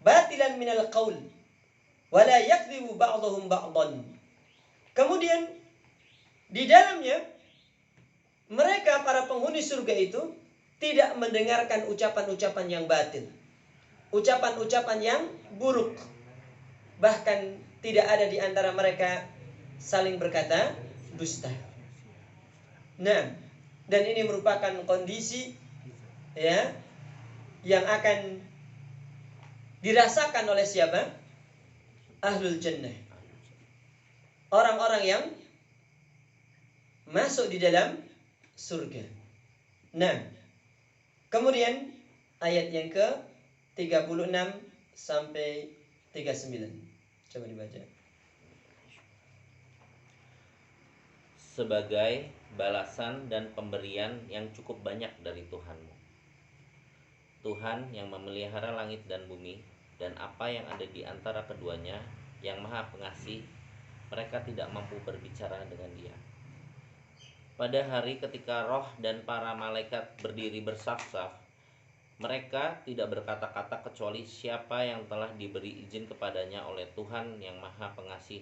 batilan min al-qaul wa la yakdzibu ba'dhum ba'dhan. Kemudian di dalamnya mereka para penghuni surga itu tidak mendengarkan ucapan-ucapan yang batil, ucapan-ucapan yang buruk. Bahkan tidak ada di antara mereka saling berkata dusta. Nah, dan ini merupakan kondisi, ya, yang akan dirasakan oleh siapa? Ahlul jannah. Orang-orang yang masuk di dalam surga. Nah, kemudian ayat yang ke-36 sampai 39. Coba dibaca. Sebagai balasan dan pemberian yang cukup banyak dari Tuhanmu. Tuhan yang memelihara langit dan bumi dan apa yang ada di antara keduanya, yang Maha Pengasih, mereka tidak mampu berbicara dengan Dia. Pada hari ketika roh dan para malaikat berdiri bersaf-saf, mereka tidak berkata-kata kecuali siapa yang telah diberi izin kepadanya oleh Tuhan yang Maha Pengasih,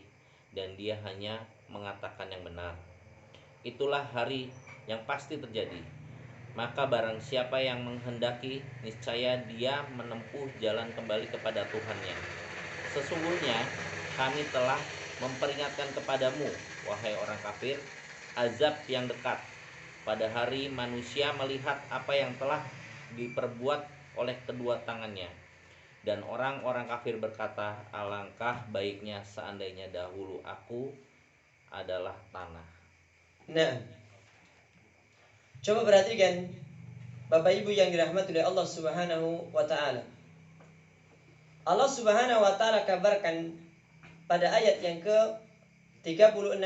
dan Dia hanya mengatakan yang benar. Itulah hari yang pasti terjadi. Maka barang siapa yang menghendaki, niscaya dia menempuh jalan kembali kepada Tuhannya. Sesungguhnya kami telah memperingatkan kepadamu, wahai orang kafir, azab yang dekat pada hari manusia melihat apa yang telah diperbuat oleh kedua tangannya. Dan orang-orang kafir berkata, alangkah baiknya seandainya dahulu aku adalah tanah. Nah, coba perhatikan Bapak Ibu yang dirahmati oleh Allah Subhanahu wa taala. Allah Subhanahu wa taala kabarkan pada ayat yang ke-36,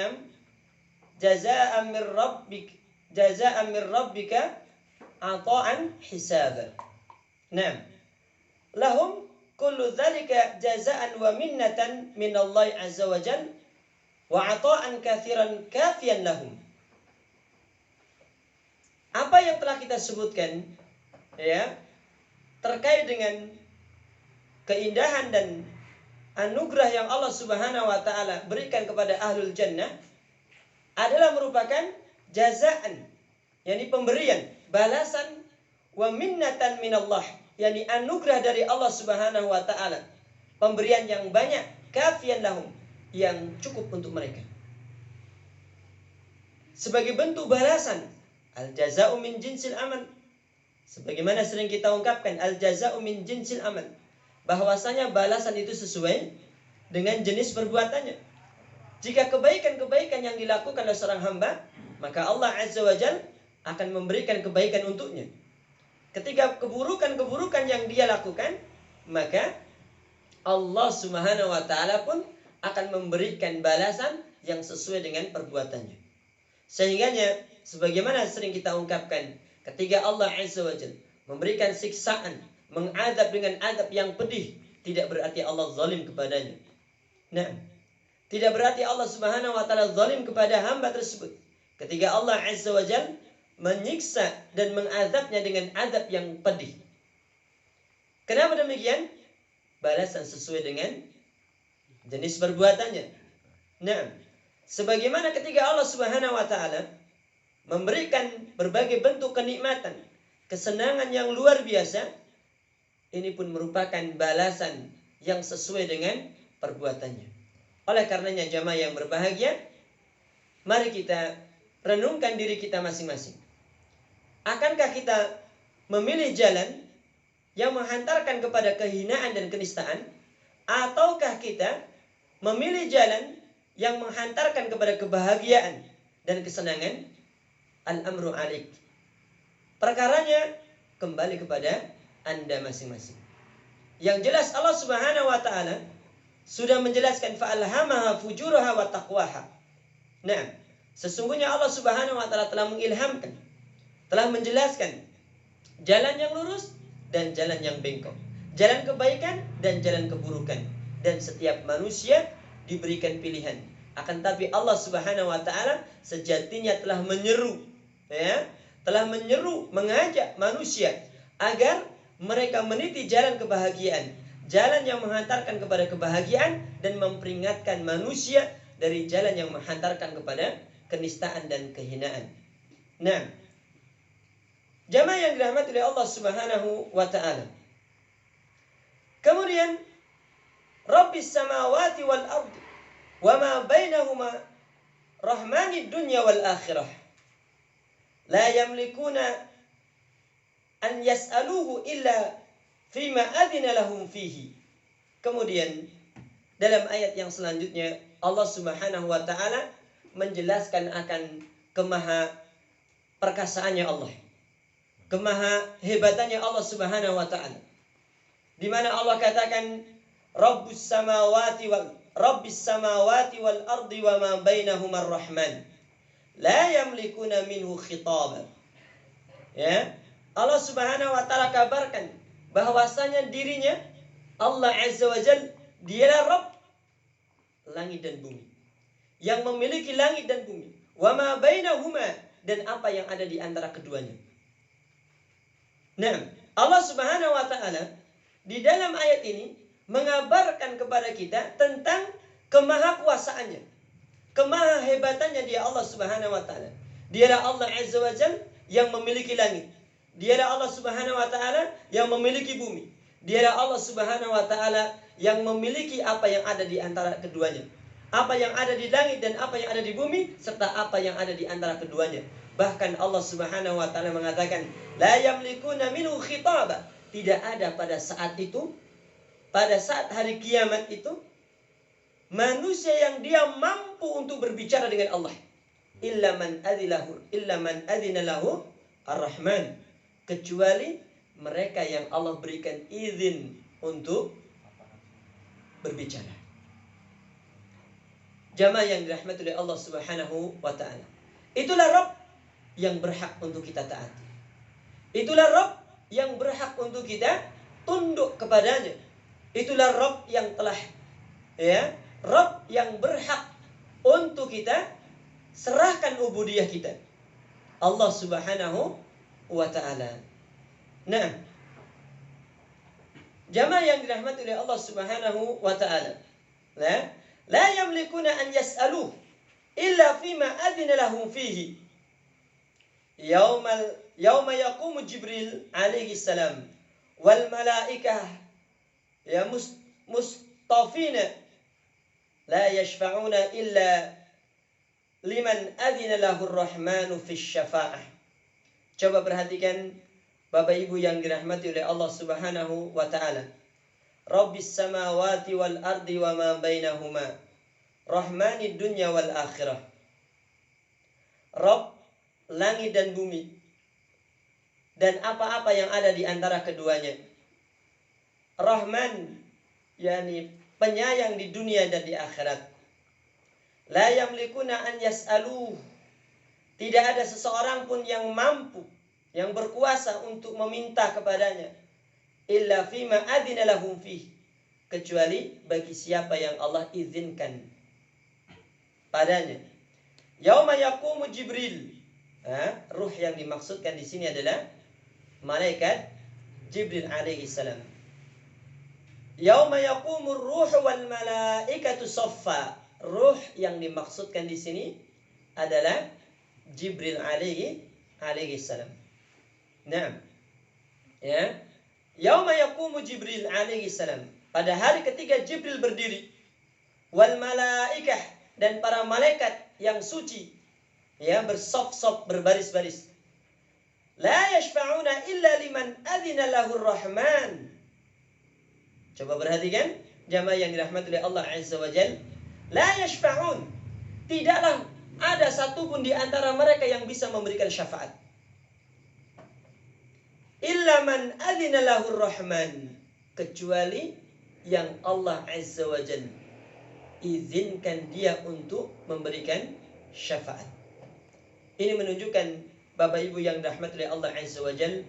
jazaa'an min rabbika 'ata'an hisaba. Naam. Lahum kullu dzalika jazaan wa minnatan min Allah azza wa jalla wa 'ata'an katsiran kafiyan lahum. Apa yang telah kita sebutkan ya terkait dengan keindahan dan anugerah yang Allah Subhanahu wa taala berikan kepada ahlul jannah adalah merupakan jazaan, yakni pemberian, balasan, wa minnatan minallah, yakni anugerah dari Allah Subhanahu wa taala, pemberian yang banyak, kafiyan lahum, yang cukup untuk mereka. Sebagai bentuk balasan, al jaza'u min jinsil amal. Sebagaimana sering kita ungkapkan, al jaza'u min jinsil amal, bahwasanya balasan itu sesuai dengan jenis perbuatannya. Jika kebaikan-kebaikan yang dilakukan oleh seorang hamba, maka Allah Azza wa Jalla akan memberikan kebaikan untuknya. Ketika keburukan-keburukan yang dia lakukan, maka Allah Subhanahu wa taala pun akan memberikan balasan yang sesuai dengan perbuatannya. Sehingganya sebagaimana sering kita ungkapkan, ketika Allah Azza wa Jalla memberikan siksaan, mengadab dengan adab yang pedih, tidak berarti Allah zalim kepadanya. Nah, tidak berarti Allah Subhanahu wa taala zalim kepada hamba tersebut. Ketika Allah Azza wa Jalla menyiksa dan mengadabnya dengan adab yang pedih. Kenapa demikian? Balasan sesuai dengan jenis perbuatannya. Nah, sebagaimana ketika Allah Subhanahu wa taala memberikan berbagai bentuk kenikmatan, kesenangan yang luar biasa, ini pun merupakan balasan yang sesuai dengan perbuatannya. Oleh karenanya jamaah yang berbahagia, mari kita renungkan diri kita masing-masing. Akankah kita memilih jalan yang menghantarkan kepada kehinaan dan kenistaan, ataukah kita memilih jalan yang menghantarkan kepada kebahagiaan dan kesenangan? Al-amru alik. Perkaranya kembali kepada Anda masing-masing. Yang jelas Allah Subhanahu wa taala sudah menjelaskan fa'alhamaha fujuraha wa taqwaha. Nah, sesungguhnya Allah Subhanahu wa taala telah mengilhamkan, telah menjelaskan jalan yang lurus dan jalan yang bengkok, jalan kebaikan dan jalan keburukan, dan setiap manusia diberikan pilihan. Akan tapi Allah Subhanahu wa taala sejatinya telah menyeru, telah menyeru, mengajak manusia agar mereka meniti jalan kebahagiaan, jalan yang menghantarkan kepada kebahagiaan, dan memperingatkan manusia dari jalan yang menghantarkan kepada kenistaan dan kehinaan. Nah, jamaah yang dirahmati oleh Allah Subhanahu wa taala. Kemudian Rabbis samawati wal ardi wa ma bainahuma rahmanid dunya wal akhirah. La yamlikuna an yas'aluhu illa fima adzina lahum fihi. Kemudian dalam ayat yang selanjutnya Allah Subhanahu wa taala menjelaskan akan kemaha perkasaannya Allah, kemaha hebatannya Allah Subhanahu wa taala, di mana Allah katakan Rabbus samawati wal ardi wa ma bainahuma ar-rahman la yamlikuna minhu khitaba. Ya, Allah Subhanahu wa taala kabarkan bahwasanya dirinya Allah Azza wa Jalla dialah Rabb langit dan bumi, yang memiliki langit dan bumi, wa ma bainahuma, dan apa yang ada di antara keduanya. Nah, Allah Subhanahu wa taala di dalam ayat ini mengabarkan kepada kita tentang kemahakuasaannya, kemahahebatannya dia Allah Subhanahu wa taala. Dialah Allah Azza wa Jalla yang memiliki langit. Dialah Allah Subhanahu wa taala yang memiliki bumi. Dialah Allah Subhanahu wa taala yang memiliki apa yang ada di antara keduanya. Apa yang ada di langit dan apa yang ada di bumi, serta apa yang ada di antara keduanya. Bahkan Allah Subhanahu wa taala mengatakan, la yamlikuna minhu khitaba. Tidak ada pada saat itu, pada saat hari kiamat itu, manusia yang dia mampu untuk berbicara dengan Allah. Illa man adzina lahu ar-Rahman. Kecuali mereka yang Allah berikan izin untuk berbicara. Jamaah yang dirahmati oleh Allah Subhanahu wa taala. Itulah Rabb yang berhak untuk kita taati. Itulah Rabb yang berhak untuk kita tunduk kepadanya. Itulah Rabb yang telah, ya, Rabb yang berhak untuk kita serahkan ubudiyah kita. Allah Subhanahu wa ta'ala. Nah, jamaah yang dirahmati oleh Allah Subhanahu wa ta'ala, la yamlikuna an yas'aluh illa fima adina lahum fihi. Yauma yaqumu Jibril alaihi salam wal malaikah ya mustafina la yashfa'una illa liman adina lahu ar-rahmanu fi syafa'ah. Coba perhatikan Bapak Ibu yang dirahmati oleh Allah Subhanahu wa ta'ala. Rabbis samawati wal ardi wa ma bainahuma rahmanid dunya wal akhirah. Rabb langit dan bumi dan apa-apa yang ada di antara keduanya. Rahman, yakni penyayang di dunia dan di akhirat. La yamlikuna an yas'aluh. Tidak ada seseorang pun yang mampu, yang berkuasa untuk meminta kepadanya. Illa fima adina lahum fih. Kecuali bagi siapa yang Allah izinkan padanya. Yauma yaqumu Jibril. Ruh yang dimaksudkan di sini adalah malaikat Jibril alaihi salam. Yauma yaqumur ruhu wal malaikatu saffa. Ruh yang dimaksudkan di sini adalah Jibril alaihi salam. Nah, ya. Yauma yaqumu Jibril alaihi salam. Pada hari ketika Jibril berdiri, wal malaikah, dan para malaikat yang suci, ya, bersop-sop, berbaris-baris. La yashfa'una illa liman adina lahur rahman. Coba perhatikan jamaah yang dirahmati oleh Allah Azza wa Jalla. La yashfa'un. Tidaklah ada satupun di antara mereka yang bisa memberikan syafaat. Illa man adina lahur rahman. Kecuali yang Allah Azza wa Jalla izinkan dia untuk memberikan syafaat. Ini menunjukkan Bapak Ibu yang dirahmati oleh Allah Azza wa Jalla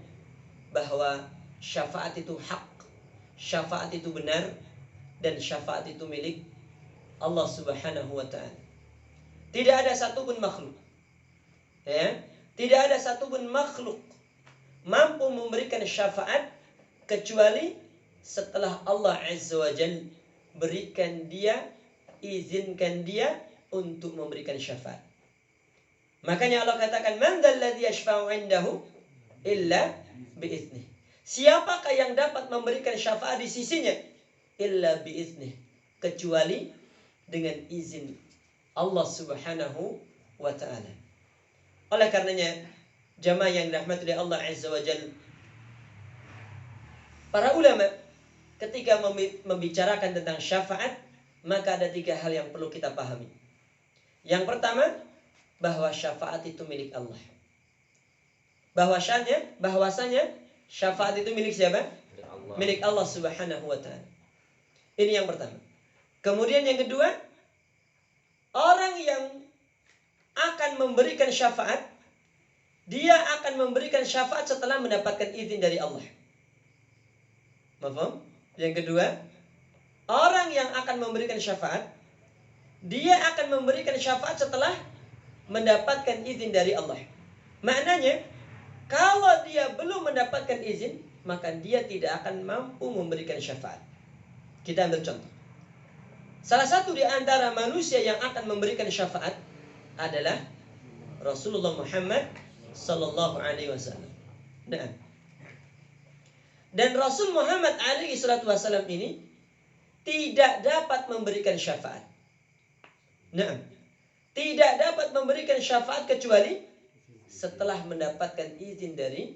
bahwa syafaat itu hak, syafaat itu benar, dan syafaat itu milik Allah Subhanahu wa ta'ala. Tidak ada satupun makhluk, ya, tidak ada satupun makhluk mampu memberikan syafaat kecuali setelah Allah Azza wa Jalla berikan dia, izinkan dia untuk memberikan syafaat. Makanya Allah katakan, man dzalladzi yashfa'u 'indahu illa bi'iznih. Siapakah yang dapat memberikan syafaat di sisinya? Illa bi'iznih. Kecuali dengan izin Allah Subhanahu wa ta'ala. Oleh karenanya, jamaah yang dirahmati oleh Allah Azza wa Jalla, para ulama ketika membicarakan tentang syafaat, maka ada 3 hal yang perlu kita pahami. Yang pertama, bahwa syafaat itu milik Allah. Bahwasanya syafaat itu milik siapa? Milik Allah Subhanahu wa ta'ala. Ini yang pertama. Kemudian yang kedua, orang yang akan memberikan syafaat, dia akan memberikan syafaat setelah mendapatkan izin dari Allah. Paham? Yang kedua, orang yang akan memberikan syafaat, dia akan memberikan syafaat setelah mendapatkan izin dari Allah. Maknanya, kalau dia belum mendapatkan izin, maka dia tidak akan mampu memberikan syafaat. Kita ambil contoh. Salah satu di antara manusia yang akan memberikan syafaat adalah Rasulullah Muhammad sallallahu alaihi wasallam. Nah, dan Rasul Muhammad alaihi salatu wasallam ini tidak dapat memberikan syafaat. Nah, tidak dapat memberikan syafaat kecuali setelah mendapatkan izin dari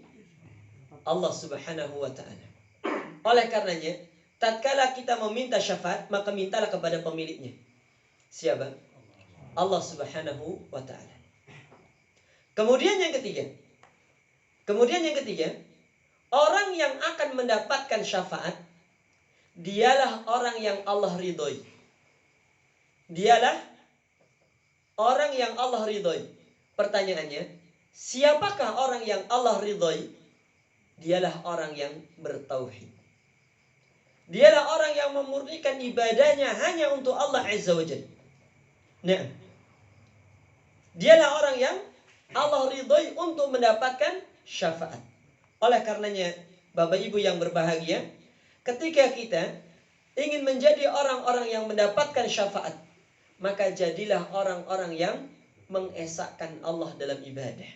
Allah Subhanahu wa ta'ala. Oleh karenanya, tatkala kita meminta syafaat, maka mintalah kepada pemiliknya. Siapa? Allah Subhanahu wa ta'ala. Kemudian yang ketiga, orang yang akan mendapatkan syafaat, dialah orang yang Allah ridhoi. Dialah orang yang Allah ridhoi. Pertanyaannya, siapakah orang yang Allah ridhoi? dialah orang yang bertauhid. Dialah orang yang memurnikan ibadahnya hanya untuk Allah Azza wa Jalla. Nah, dialah orang yang Allah ridhoi untuk mendapatkan syafaat. Oleh karenanya, Bapak Ibu yang berbahagia, ketika kita ingin menjadi orang-orang yang mendapatkan syafaat, maka jadilah orang-orang yang mengesahkan Allah dalam ibadah.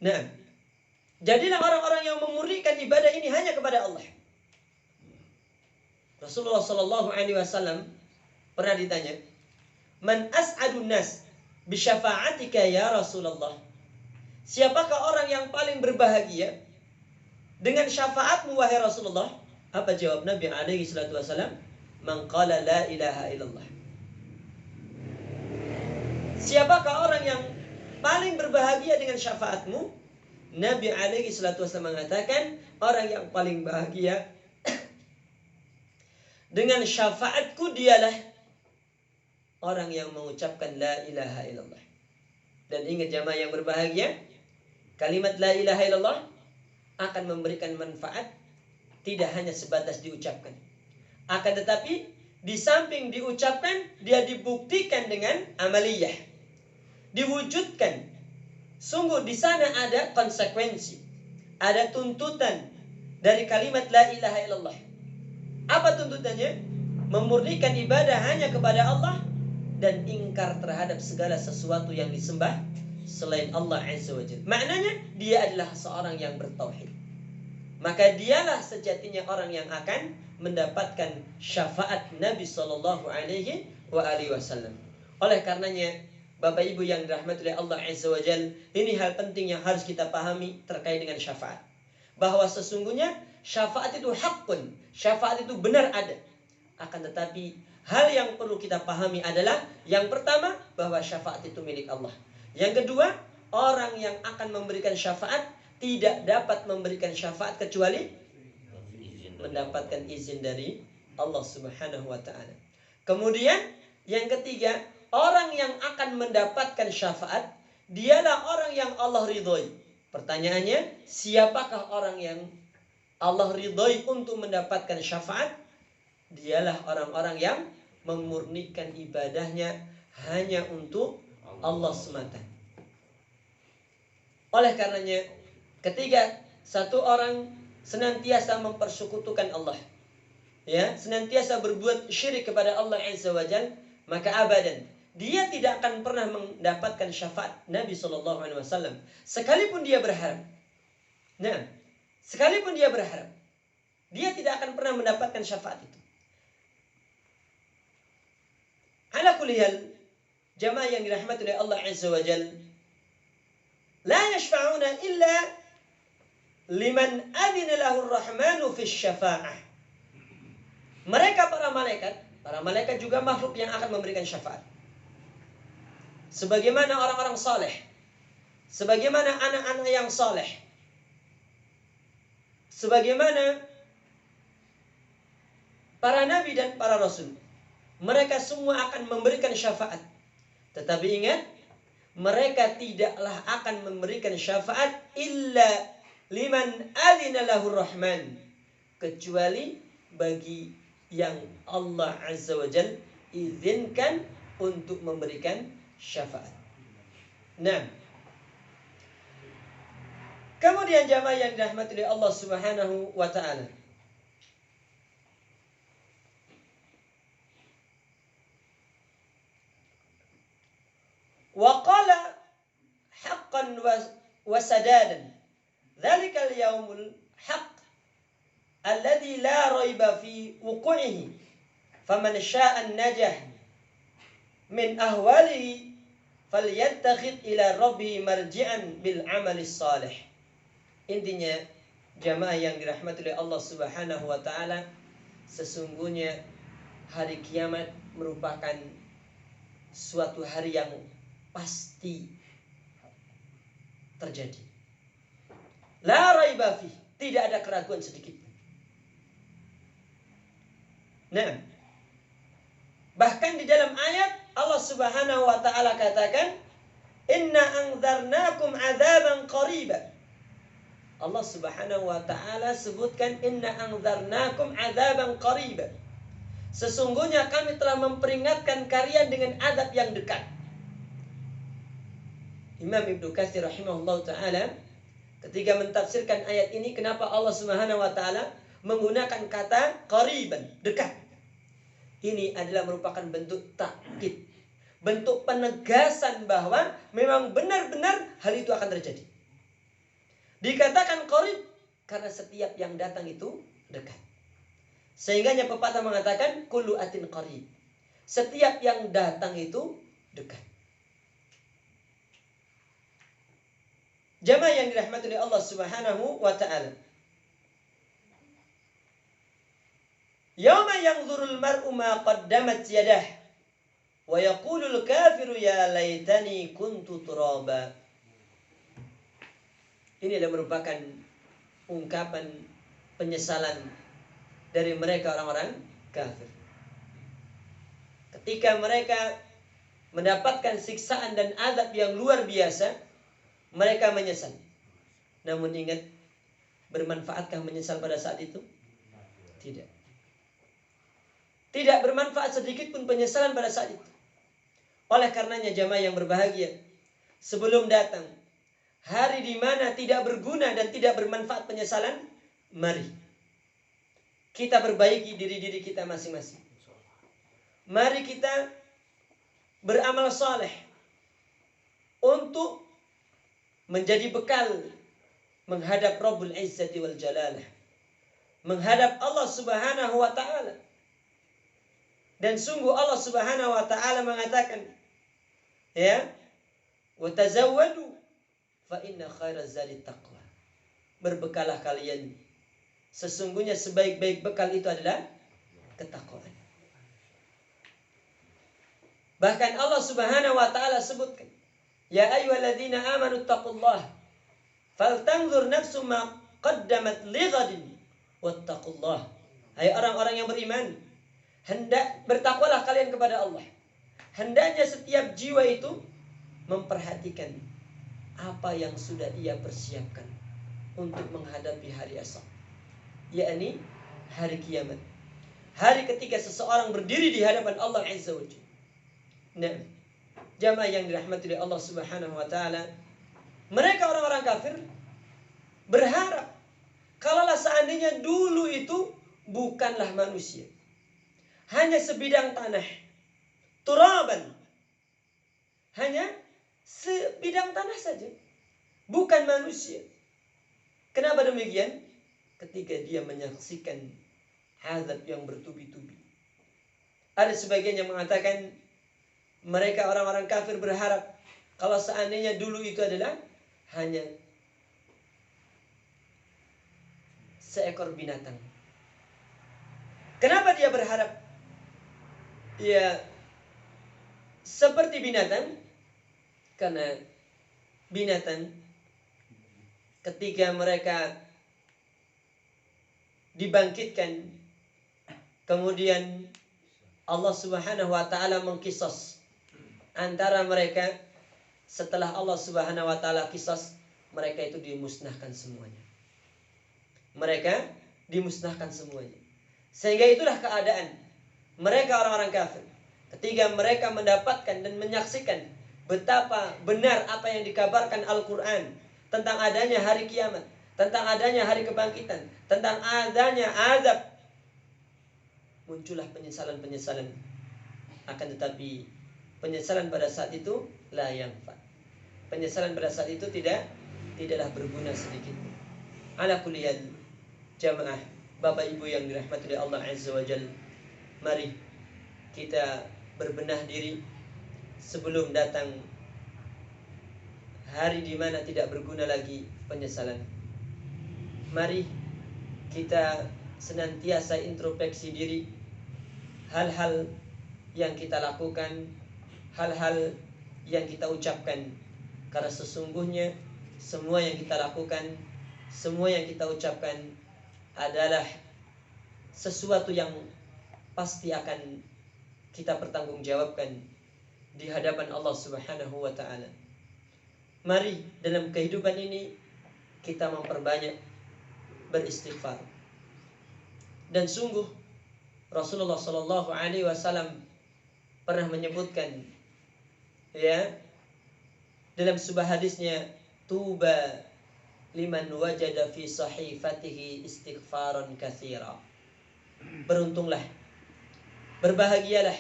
Nah, jadilah orang-orang yang memurnikan ibadah ini hanya kepada Allah. Rasulullah Shallallahu Alaihi Wasallam pernah ditanya, "Man as'adun nas bi syafa'atika ya Rasulullah?" Siapakah orang yang paling berbahagia dengan syafaatmu wahai Rasulullah? Apa jawab Nabi alaihi salatu wasallam? "Man qala la ilaha illallah." Siapakah orang yang paling berbahagia dengan syafaatmu? Nabi alaihi salatu wasallam mengatakan, orang yang paling bahagia dengan syafaatku dialah orang yang mengucapkan la ilaha illallah. Dan ingat jamaah yang berbahagia, kalimat la ilaha illallah akan memberikan manfaat tidak hanya sebatas diucapkan. Akan tetapi di samping diucapkan, dia dibuktikan dengan amaliyah. Diwujudkan. Sungguh di sana ada konsekuensi, ada tuntutan dari kalimat la ilaha illallah. Apa tuntutannya? Memurnikan ibadah hanya kepada Allah dan ingkar terhadap segala sesuatu yang disembah selain Allah Azza wa Jalla. Maknanya dia adalah seorang yang bertauhid. Maka dialah sejatinya orang yang akan mendapatkan syafaat Nabi sallallahu alaihi wasallam. Oleh karenanya, Bapak Ibu yang dirahmati oleh Allah Azza wa Jalla, ini hal penting yang harus kita pahami terkait dengan syafaat. Bahwa sesungguhnya syafaat itu hakun, syafaat itu benar ada. Akan tetapi hal yang perlu kita pahami adalah, yang pertama, bahwa syafaat itu milik Allah. Yang kedua, orang yang akan memberikan syafaat tidak dapat memberikan syafaat kecuali mendapatkan izin dari Allah Subhanahu wa taala. Kemudian yang ketiga, orang yang akan mendapatkan syafaat dialah orang yang Allah ridhoi. Pertanyaannya, siapakah orang yang Allah ridhoi untuk mendapatkan syafaat? Dialah orang-orang yang memurnikan ibadahnya hanya untuk Allah semata. Oleh karenanya, ketika satu orang senantiasa mempersekutukan Allah, ya, senantiasa berbuat syirik kepada Allah Azza wa Jalla, maka abadan dia tidak akan pernah mendapatkan syafaat Nabi sallallahu alaihi wasallam sekalipun dia berharap. Nah, sekalipun dia berharap, dia tidak akan pernah mendapatkan syafaat itu. Ala kulli hal, jamaah yang dirahmati oleh Allah Azza wa Jalla, la yashfa'una illa liman adina lahu ar-rahmanu fi syafa'ah. Mereka para malaikat juga makhluk yang akan memberikan syafaat. Sebagaimana orang-orang saleh, sebagaimana anak-anak yang saleh, sebagaimana para nabi dan para rasul, mereka semua akan memberikan syafaat. Tetapi ingat, mereka tidaklah akan memberikan syafaat illa liman adina lahur rahman, kecuali bagi yang Allah Azza wa Jalla izinkan untuk memberikan syafaat. Nah, kemudian jamaah yang dirahmati oleh Allah Subhanahu wa taala, wa qala haqqan wa sadadan, dzalikal yaumul haqq alladzi la raiba fi wuqu'ihi, faman syaa'a an-najah min ahwalihi falyattakhid ila rabbi marji'an bil amali salih. Intinya, jamaah yang dirahmati oleh Allah Subhanahu wa taala, sesungguhnya hari kiamat merupakan suatu hari yang pasti terjadi. La raiba fi, tidak ada keraguan sedikit. Nah, bahkan di dalam ayat Allah Subhanahu wa taala katakan, Inna anzarnakum adzaban qariba. Allah Subhanahu wa taala sebutkan inna anzarnakum adzaban qariba. Sesungguhnya kami telah memperingatkan kalian dengan azab yang dekat. Imam Ibnu Katsir rahimahullah taala ketika mentafsirkan ayat ini, kenapa Allah Subhanahu wa taala menggunakan kata qariban, dekat. Ini adalah merupakan bentuk takkid, bentuk penegasan bahwa memang benar-benar hal itu akan terjadi. Dikatakan qarib karena setiap yang datang itu dekat. Sehingganya pepatah mengatakan kullu atin qarib. Setiap yang datang itu dekat. Jamaah yang dirahmati oleh Allah Subhanahu wa taala. Yauma yanzurul mar'u ma qaddamat yadah wa yaqulul kafiru ya laitani kuntu turaba. Ini adalah merupakan ungkapan penyesalan dari mereka orang-orang kafir. Ketika mereka mendapatkan siksaan dan azab yang luar biasa, mereka menyesal. Namun ingat, bermanfaatkah menyesal pada saat itu? Tidak. Tidak bermanfaat sedikit pun penyesalan pada saat itu. Oleh karenanya jamaah yang berbahagia, sebelum datang hari di mana tidak berguna dan tidak bermanfaat penyesalan, mari kita perbaiki diri-diri kita masing-masing. Mari kita beramal saleh untuk menjadi bekal menghadap Rabbul Izzati wal Jalalah, menghadap Allah Subhanahu wa taala. Dan sungguh Allah Subhanahu wa taala mengatakan, ya, wa tazawwadu fa inna khairaz zadi taqwa. Berbekalah kalian, sesungguhnya sebaik-baik bekal itu adalah ketakwaan. Bahkan Allah Subhanahu wa taala sebutkan, ya ayyuhalladzina amanu taqullaha faltanzur nafsum ma qaddamat lighadin wattaqullaha. Hai orang-orang yang beriman, hendak bertakwalah kalian kepada Allah. Hendaknya setiap jiwa itu memperhatikan apa yang sudah ia persiapkan untuk menghadapi hari esok, yakni hari kiamat, hari ketika seseorang berdiri di hadapan Allah Azza wa Jalla. Nah, jamaah yang dirahmati oleh Allah Subhanahu wa taala, mereka orang-orang kafir berharap kalaulah seandainya dulu itu bukanlah manusia, hanya sebidang tanah, turaban, hanya sebidang tanah saja, bukan manusia. Kenapa demikian? Ketika dia menyaksikan azab yang bertubi-tubi. Ada sebagian yang mengatakan mereka orang-orang kafir berharap kalau seandainya dulu itu adalah hanya seekor binatang. Kenapa dia berharap ya seperti binatang? Karena binatang ketika mereka dibangkitkan, kemudian Allah Subhanahu wa taala mengkisos antara mereka, setelah Allah Subhanahu wa taala kisos, mereka itu dimusnahkan semuanya. Mereka dimusnahkan semuanya. Sehingga itulah keadaan mereka orang-orang kafir ketika mereka mendapatkan dan menyaksikan betapa benar apa yang dikabarkan Al-Quran tentang adanya hari kiamat, tentang adanya hari kebangkitan, tentang adanya azab. Muncullah penyesalan-penyesalan. Akan tetapi penyesalan pada saat itu la yanfa. Penyesalan pada saat itu tidaklah berguna sedikit. Ala kulli hal, jamaah, Bapak Ibu yang dirahmati oleh Allah Azza wa Jalla, mari kita berbenah diri sebelum datang hari di mana tidak berguna lagi penyesalan. Mari kita senantiasa introspeksi diri, hal-hal yang kita lakukan, hal-hal yang kita ucapkan, karena sesungguhnya semua yang kita lakukan, semua yang kita ucapkan adalah sesuatu yang pasti akan kita pertanggungjawabkan di hadapan Allah Subhanahu wa taala. mari dalam kehidupan ini kita memperbanyak beristighfar. Dan sungguh Rasulullah Shallallahu Alaihi Wasallam pernah menyebutkan, ya, dalam sebuah hadisnya, tuba liman wajada fi sahifatihi istighfaran katsira. Beruntunglah, berbahagialah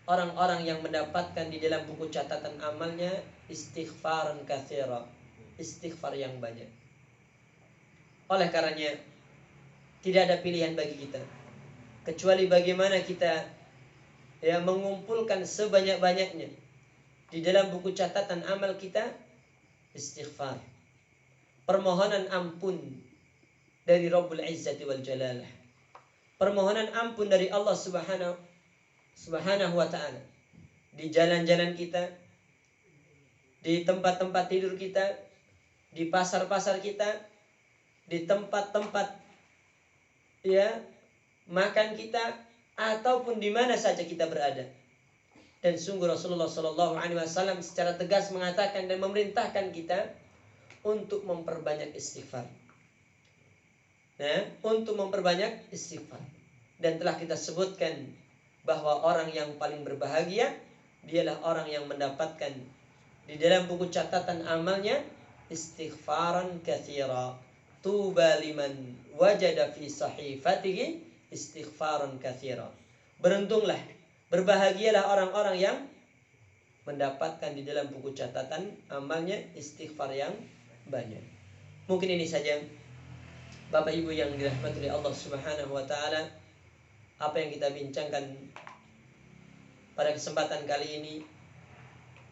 orang-orang yang mendapatkan di dalam buku catatan amalnya istighfaran katsira, istighfar yang banyak. Oleh karenanya tidak ada pilihan bagi kita kecuali bagaimana kita, ya, mengumpulkan sebanyak-banyaknya di dalam buku catatan amal kita istighfar, permohonan ampun dari Rabbul Izzati wal Jalalah, permohonan ampun dari Allah Subhanahu wa ta'ala di jalan-jalan kita, di tempat-tempat tidur kita, di pasar-pasar kita, di tempat-tempat, ya, makan kita, ataupun di mana saja kita berada. Dan sungguh Rasulullah Shallallahu Alaihi Wasallam secara tegas mengatakan dan memerintahkan kita untuk memperbanyak istighfar. Nah, untuk memperbanyak istighfar. Dan telah kita sebutkan bahwa orang yang paling berbahagia dialah orang yang mendapatkan di dalam buku catatan amalnya istighfaran katsira. Tuba liman wajada fi sahifatihi istighfaran katsira. Beruntunglah, berbahagialah orang-orang yang mendapatkan di dalam buku catatan amalnya istighfar yang banyak. Mungkin ini saja Bapak Ibu yang dirahmati oleh Allah Subhanahu wa taala, apa yang kita bincangkan pada kesempatan kali ini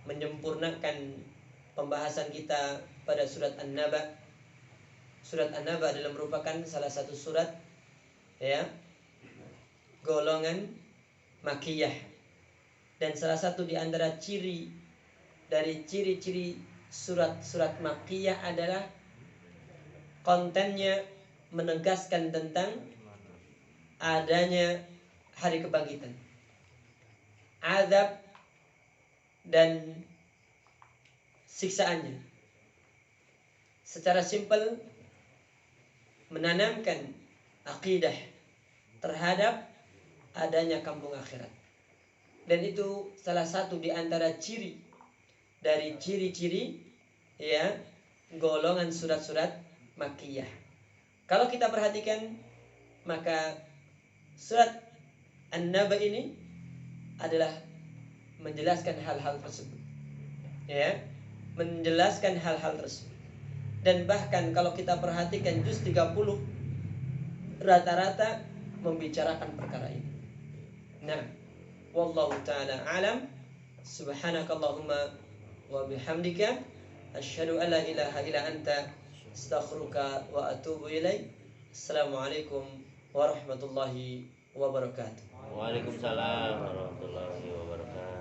menyempurnakan pembahasan kita pada surat An-Naba. Surat An-Naba adalah merupakan salah satu surat, ya, golongan Makkiyah, dan salah satu di antara ciri dari ciri-ciri surat-surat Makkiyah adalah kontennya menegaskan tentang adanya hari kebangkitan, azab dan siksaannya. Secara simpel menanamkan akidah terhadap adanya kampung akhirat. Dan itu salah satu di antara ciri dari ciri-ciri, ya, golongan surat-surat Makkiyah. Kalau kita perhatikan, maka surat An-Naba ini adalah menjelaskan hal-hal tersebut, ya, menjelaskan hal-hal tersebut. Dan bahkan kalau kita perhatikan juz 30 rata-rata membicarakan perkara ini. Nah, wallahu ta'ala alam. Subhanakallahumma wa bihamdika asyhadu an la ilaha illa anta astaghfiruka wa atubu ilaik. Assalamualaikum warahmatullahi wabarakatuh. Waalaikumsalam warahmatullahi wabarakatuh.